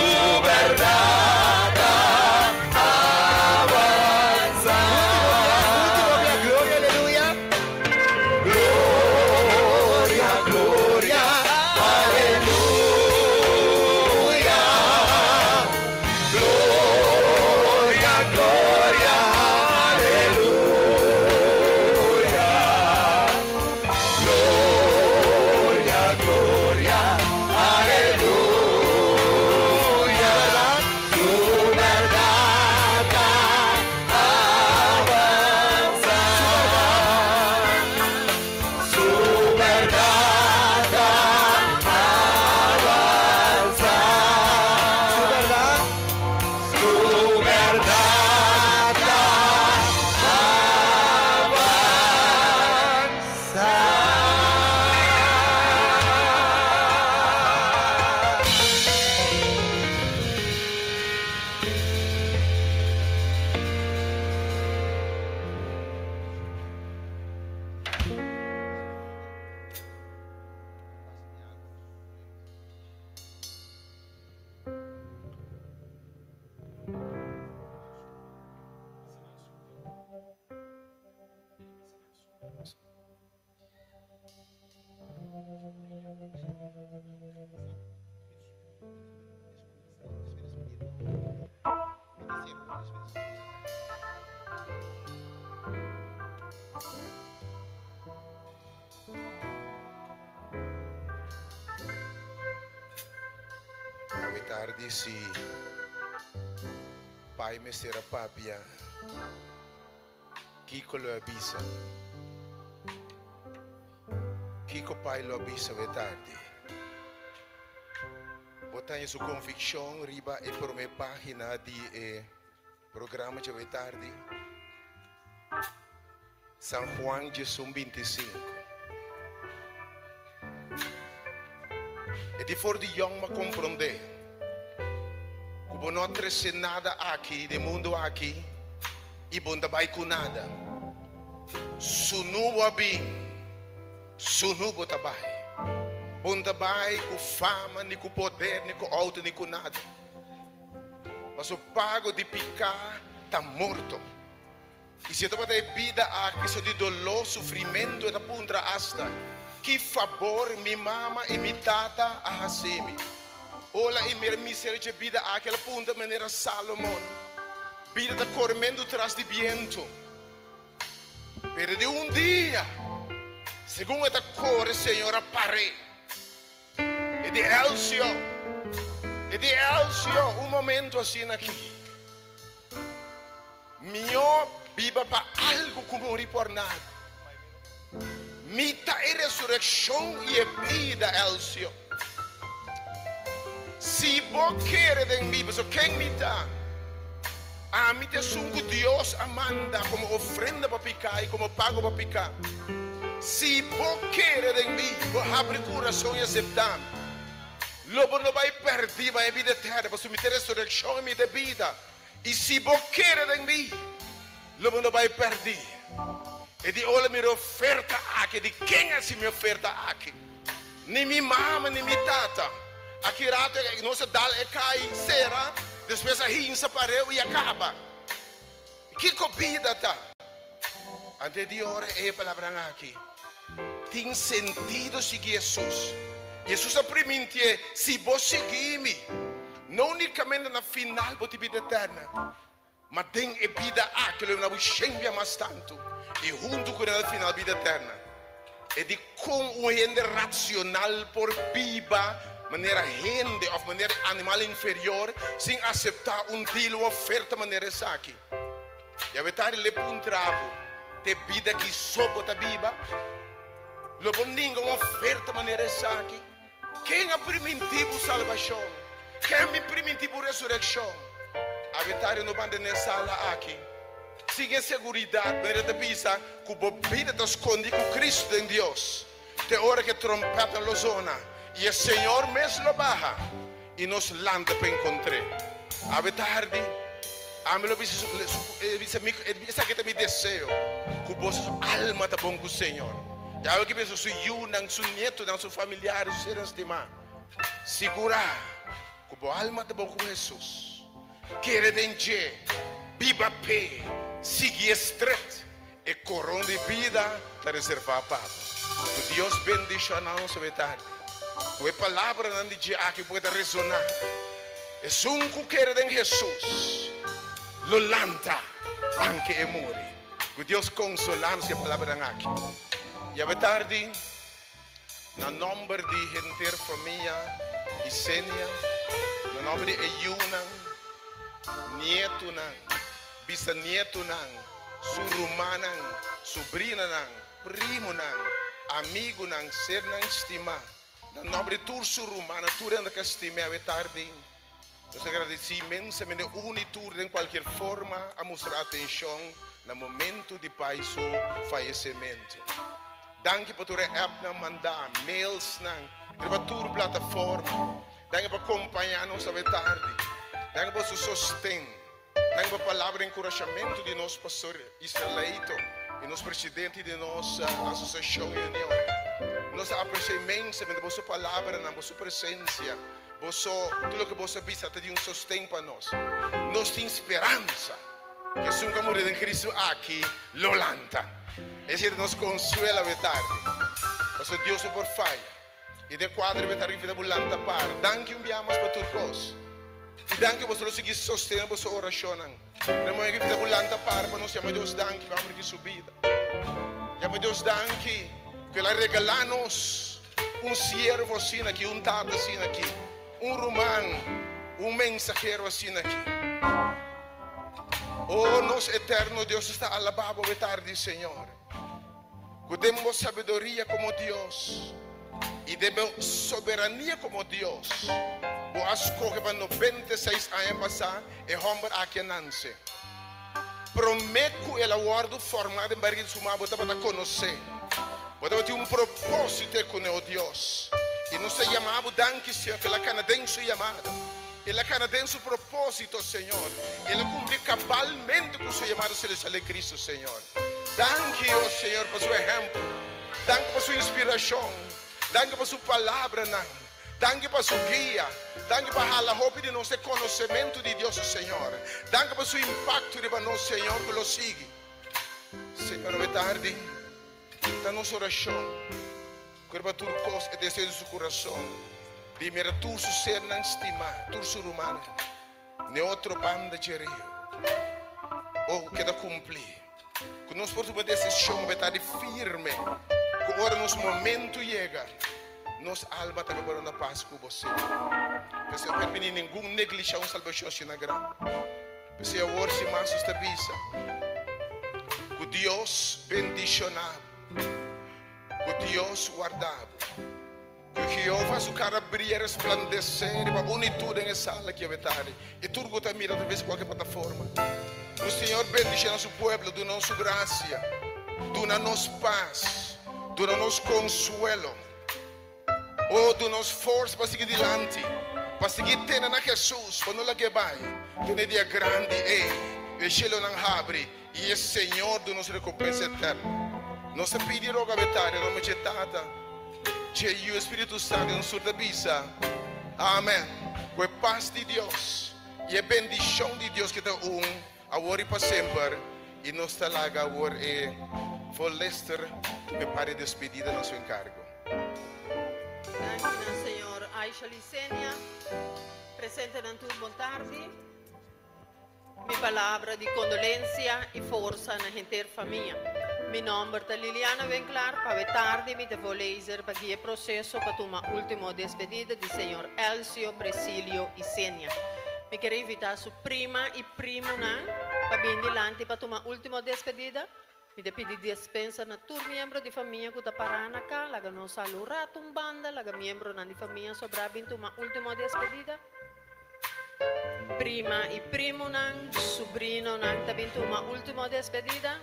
verdad avanza. Gloria, aleluya. Gloria, gloria, aleluya. Gloria, gloria, aleluya. Gloria, gloria, aleluya. Su verdad avanza. Su verdad avanza. Su verdad é tarde se pai me será papia, Kiko lo avisa. Kiko pai lo avisa é tarde. Botar sua convicção riba e por minha página de programa de é tarde. São Juan Jesus 25. E de for de young ma compreender. Como não trouxe nada aqui, do mundo aqui, e bunda vai com nada. Sunu abim, sunu botabai. Bunda vai com fama, nem com poder, nem com alto, nem com nada. Mas o pago de picar está morto. E se tu vai vida aqui, só de dolor, sofrimento, da puntra hasta. Que favor mi mama e mi tata a hasemi. Ola e minha miséria de vida aquela punta maneira Salomão. Vida da correndo tras de viento. Pero de dia, segundo a cor, Senhor, pare. E de Elcio, momento assim aqui. Mio viva para algo como morrer por nada. Mita e ressurreição e vida, Elcio. Se você quer de mim, você quer me dar. A mim te sungo Deus amanda como ofrenda para picar e como pago para picar. Se você quer de mim, você abre o coração e aceitar. Lobo não vai perder, vai vida eterna, você me tem ressurreição e me dá vida. E se você quer de mim, lobo não vai perder. E de olha minha oferta aqui, de quem é essa minha oferta aqui? Nem minha mama, nem minha tata. Aqui rato, nossa dal é cai, será? Depois a rinça pareu e acaba. Que comida tá? Antes de hora é a palavra aqui. Tem sentido seguir Jesus. Jesus aprimente, se você seguir-me, não unicamente na final vou ter vida eterna, mas tem vida aqui, eu não vou chegar mais tanto. E junto com ela final vida eterna. E de como um rende racional por viva, maneira rende ou maneira animal inferior, sem aceitar deal ou oferta maneira aqui. E a verdade lhe um travo, te vida que sopa ta viva, logo ninguém uma oferta maneira aqui. Quem é primitivo salvação? Quem é primitivo ressurreição? A verdade não vai nessa sala aqui. Siga segurança, maneira de pensar que a vida está escondida com Cristo em Deus. Tem hora que trompeta lo zona e o Senhor mesmo barra e nos landa para encontrar. A verdade, a mim isso aqui é meu desejo, que a vossa alma está bom com o Senhor. E aí que penso, seu Yunan, seu neto, seu familiar, seu estimado, segurar que a alma está bom com Jesus. Querer dengue, viva pé. Sigue estreito e corona de vida para reservar a paz. Que Deus bendiga a nossa verdade. Que a palavra não diz que pode ressonar. É um que quer em Jesus. Lo lanta, anche e morre. Que Deus consola-nos a palavra aqui. E a verdade, no nome de gente, família, Isenia, no nome de Eyuna, nieto, bisnieto nang, suruma nang, sobrina nang, primo nang, amigo nang, ser nang estima. No nome de tur suruma, na tur anda que estima a tarde. Nós agradecemos imensamente unitur em qualquer forma a mostrar atenção no momento de pai seu falecimento. Danke por tua app na mandar mails nang, para tua plataforma. Danke por acompanhar-nos a tarde. Danke por seu sustento. Tenho uma palavra de encorajamento de nosso pastor Israelito e nosso presidente de nossa associação e união. Nós apreciamos imensamente a vossa palavra, a vossa presença, tudo o que você visa de um sustento para nós. Nós temos esperança que se um morrer em Cristo aqui, lo lanta. Esse nos consuela a tarde. Mas Deus é por falha. E de quadro vai estar volando para. Danke enviamos para tudo coisa. E danke você seguir sostenendo a sua oração. Não é que está volando para nós chamar Deus danke para abrir sua vida. Chama Deus danke que ela regala-nos servo assim aqui, tata assim aqui. romano, mensageiro assim aqui. Oh, nosso eterno Deus está alabado de tarde, Senhor. Que temos sabedoria como Deus e temos soberania como Deus. O ascoge para 96 anos passar e homem aqui nasce. Prometo que ela guarda formado em barriga sumar para conhecer. Para ter propósito com o Deus. E não se chamava danke, Senhor, que ela canadense chamada. Ela canadense propósito, Senhor. Ela cumpre cabalmente com o seu chamado celestial de Cristo, Senhor. Danke, oh Senhor, por seu exemplo. Danke por sua inspiração. Danke por sua palavra, não. Danke por sua guia. Danke por a roupa de nosso conhecimento de Deus, Senhor. Danke por seu impacto de nós, Senhor, que lo siga. Senhor, é tarde. Da nossa oração. Quero tu cos e desejo do seu coração. Primeiro, tu ser não estimar, tu ser humano. Nem outro banda de rio. Ou queda cumprir. Que nós podemos decisão vai estar firme. Que agora nos momento chega. Nossa alma está preparando a paz com você. Você não permite nenhum negligência ou salvação assim na grande. Você agora se mais estabiliza. Que Deus bendicionado. Que Deus guardado. Que Jeová su cara brilha, resplandecer, uma unitude nessa sala que vai estar. E tudo que está mirando através de qualquer plataforma. O Senhor bendice nosso povo, do nossa graça, do nosso paz, do nosso consuelo, ou do nosso força para seguir adiante, para seguir tendo na Jesus, para não lá que vai, ter dia grande, e o cielo não abre, e o Senhor do nosso recompensa eterna. Nós pedimos a vitória, nome de Tata, e o Espírito Santo em sua bisa. Amém. Com a paz de Deus e a bendição de Deus que está agora e para sempre. E nós está lá agora e vou Lester prepare a despedida do seu encargo. Gracias, Senhor. Aisha Licenia, presente na tua boa tarde. Minha palavra de condolência e força na inteira família. Meu nome é Liliana Winkler, para tarde me devo lezer para o processo para uma última despedida do Senhor Elcio, Presilio e Sênia. Me quero invitar sua prima e primo para vir adiante para uma última despedida. Me pedi dispensa na todos membros de família que está parando cá, laga não salura tumbanda, laga membro na família sobra vir uma última despedida. Prima e primo sobrinho está vindo uma última despedida.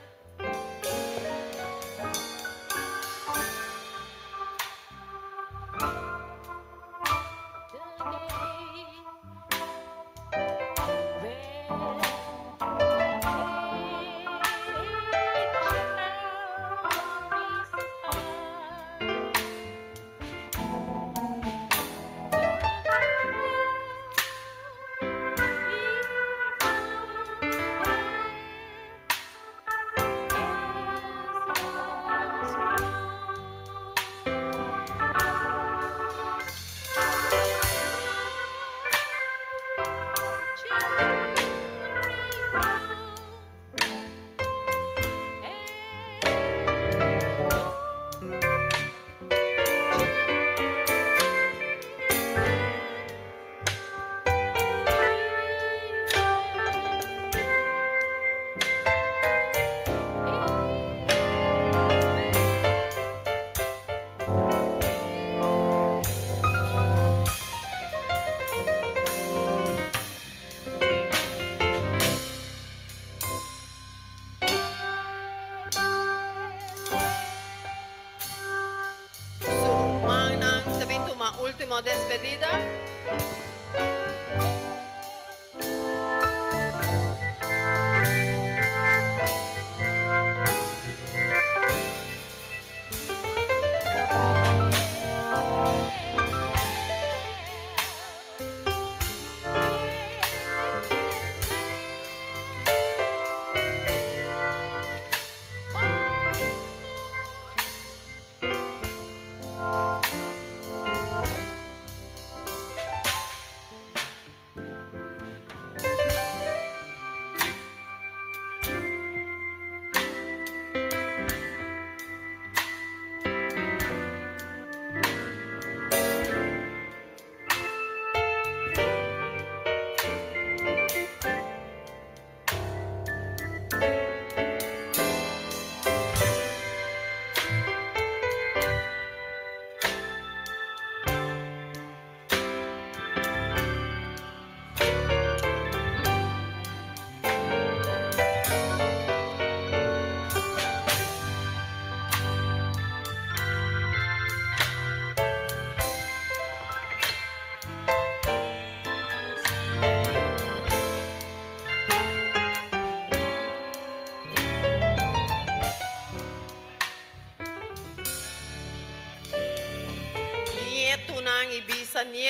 Última despedida.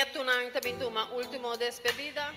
neto nang também uma última despedida.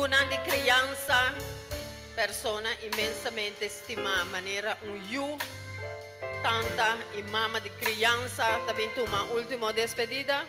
Una di crianza, persona immensamente estimata, maniera un yu, tanta y mamá di crianza, también una última despedida.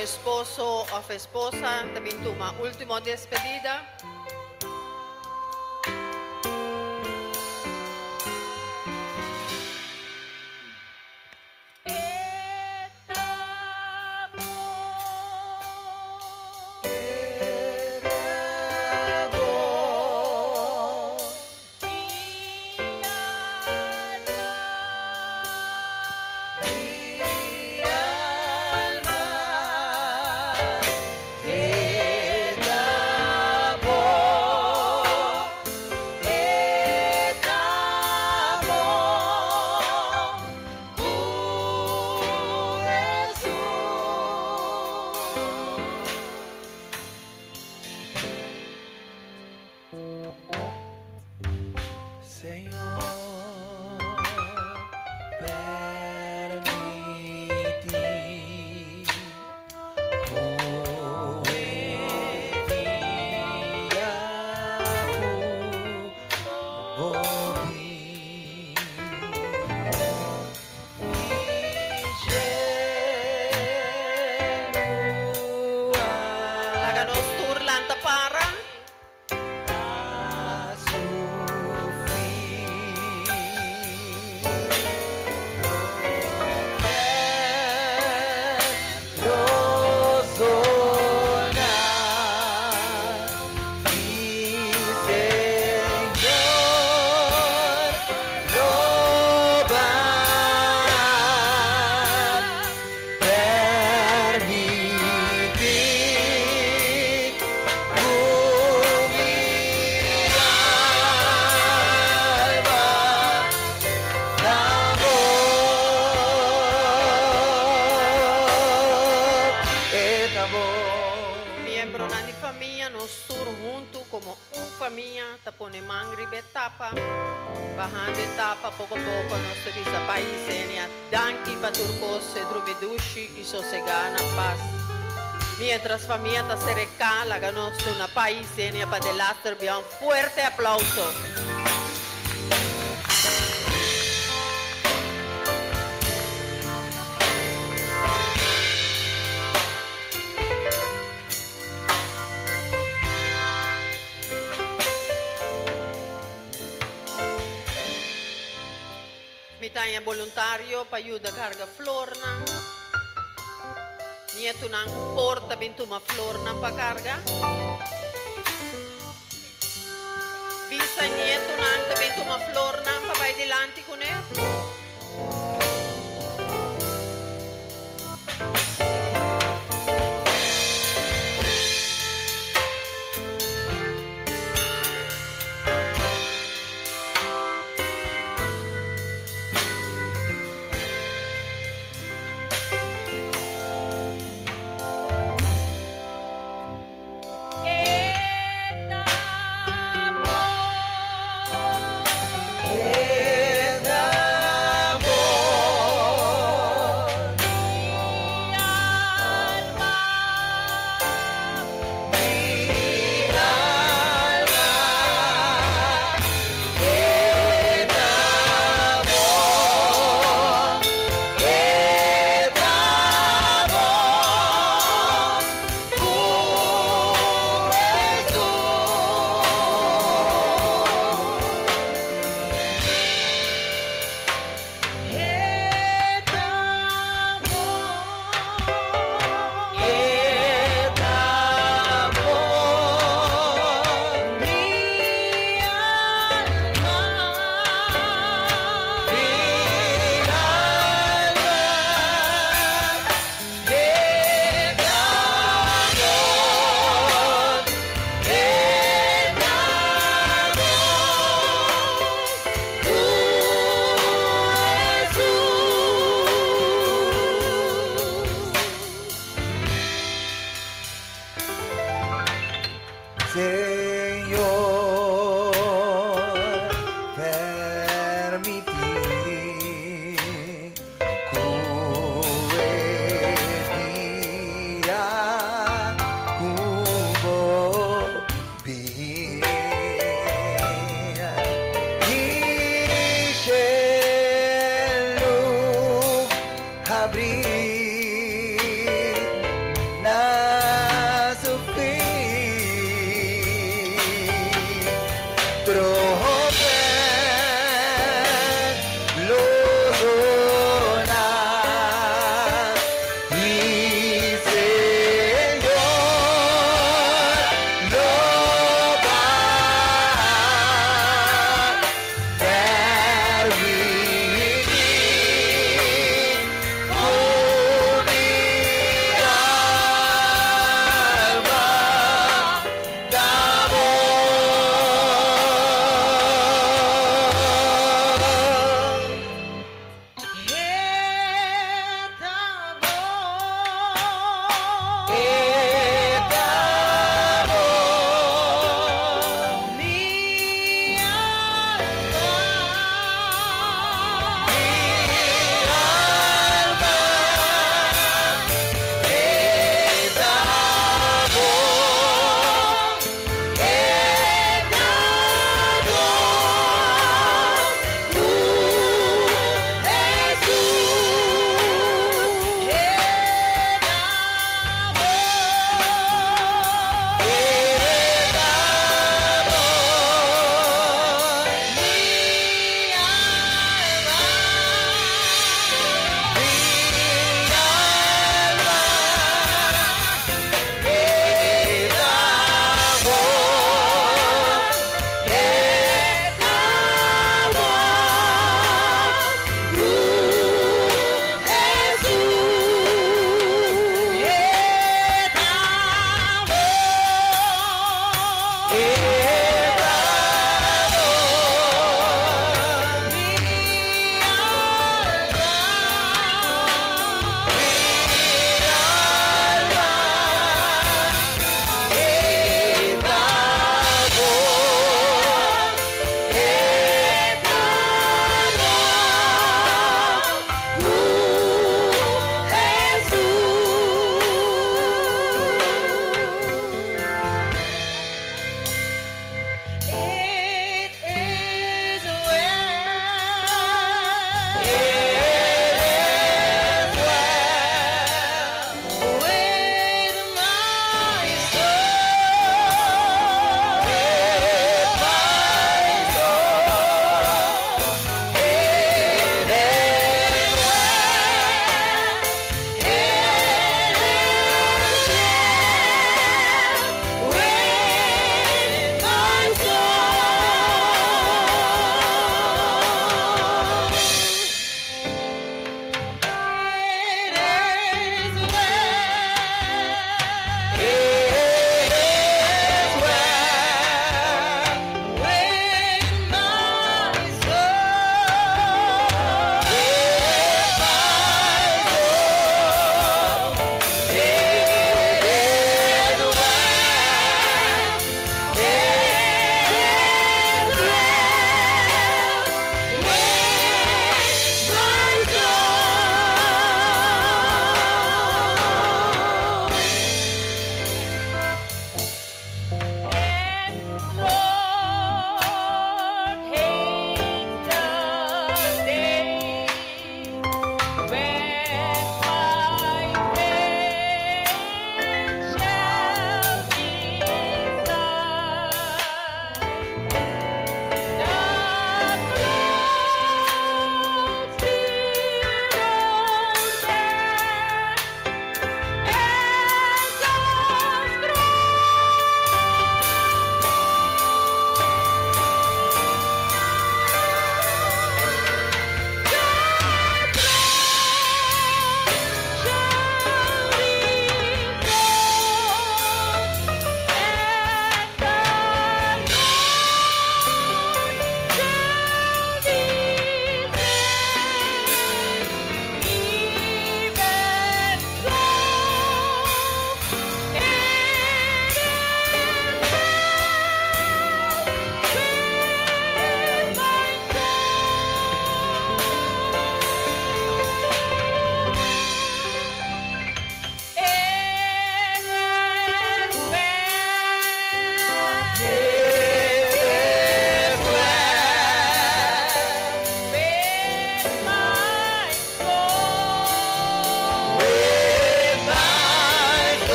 Esposo o esposa, también una última despedida. Señor, permití Laganos turlanta para. Miembro na di famiglia nos sur junto como famiglia tapone mangri betapa bahando etapa poco a poco nostro visa paisenia danki paturcos e drumedushi e sossegana paz mientras famiglia ta sereca la nostra una paisenia pa dell'altro un fuerte applauso. Mitanya voluntario pa ayuda carga flor na. Nieto nang porta bintuma flor na pa carga. Visa nieto nang bintuma flor na pa vai dilanti con e.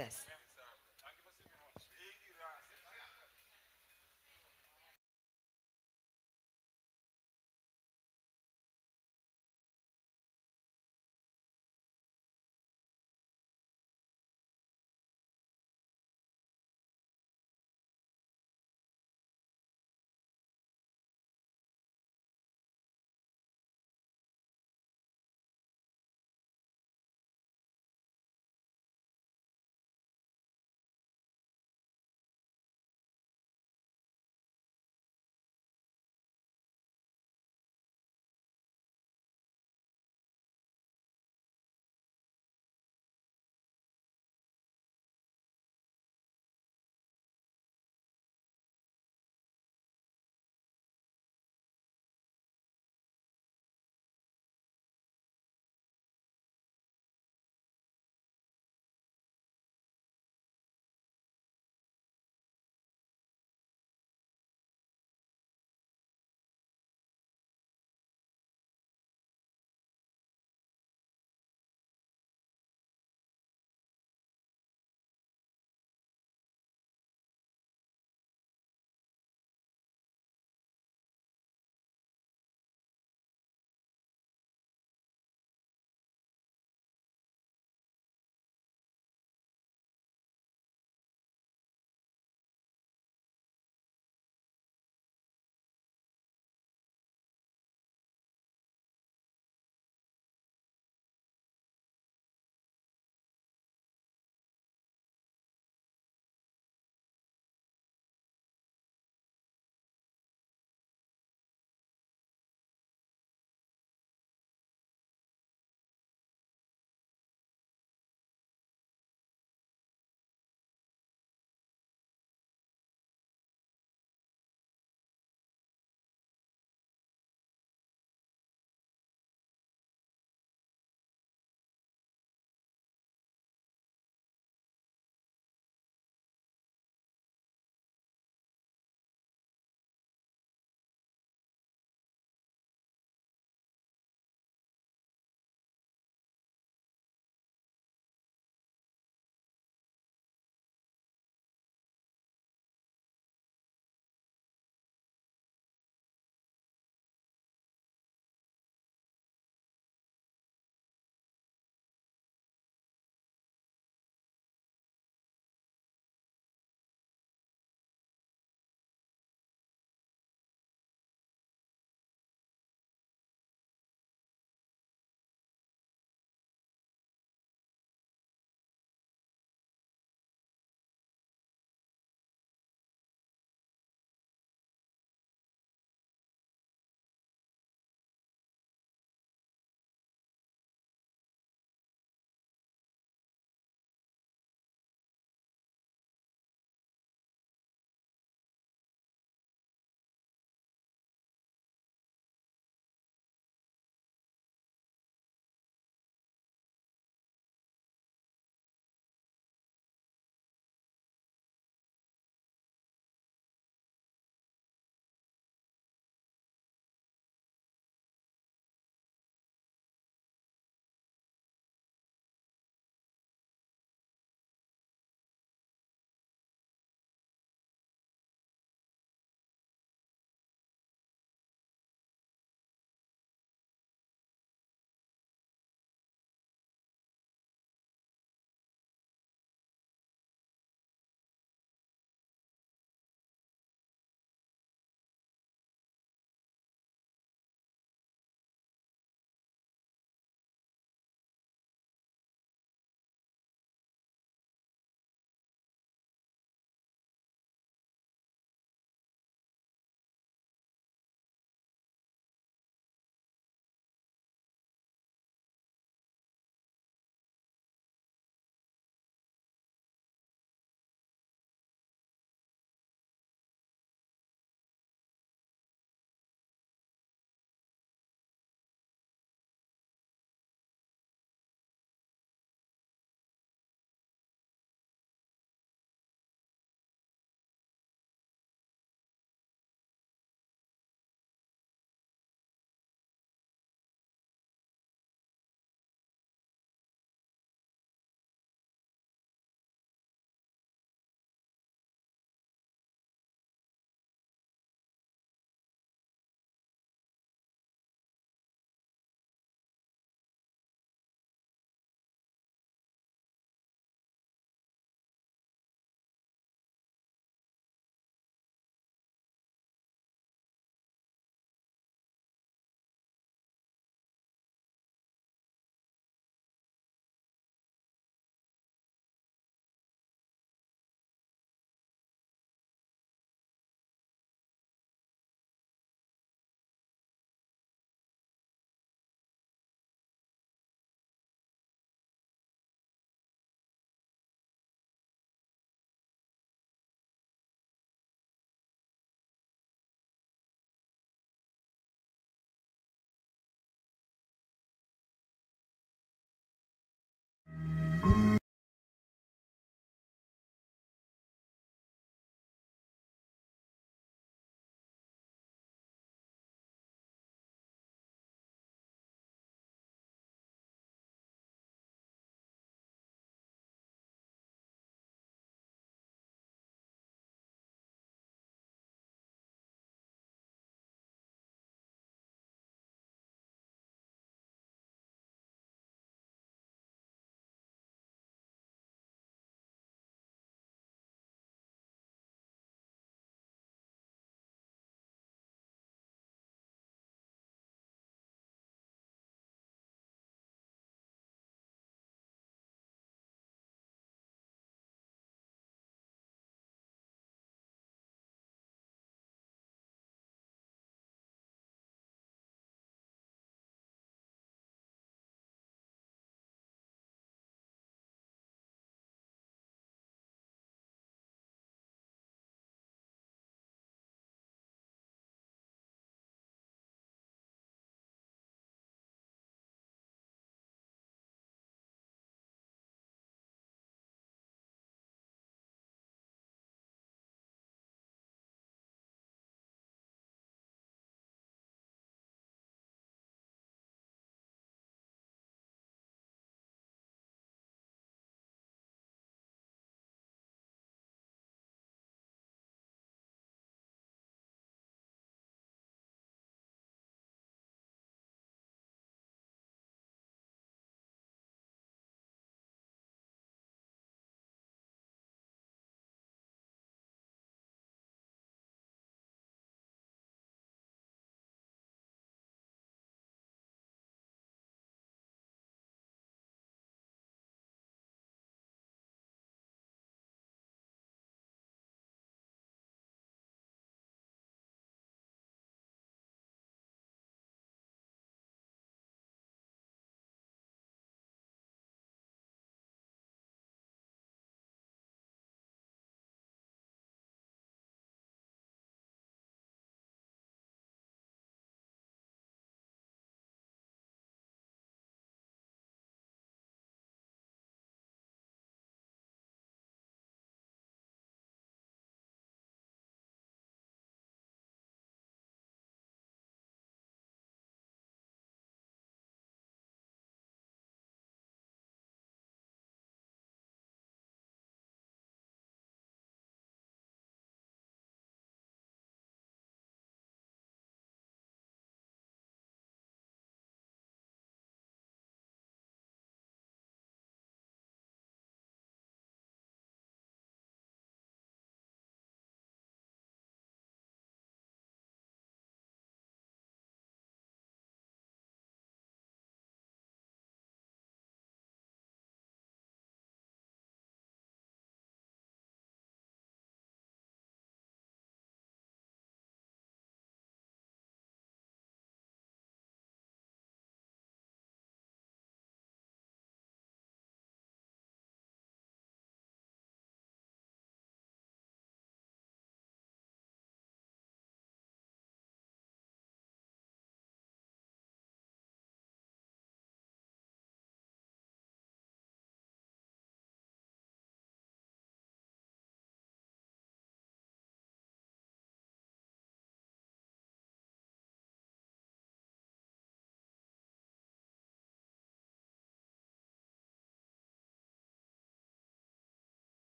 Test.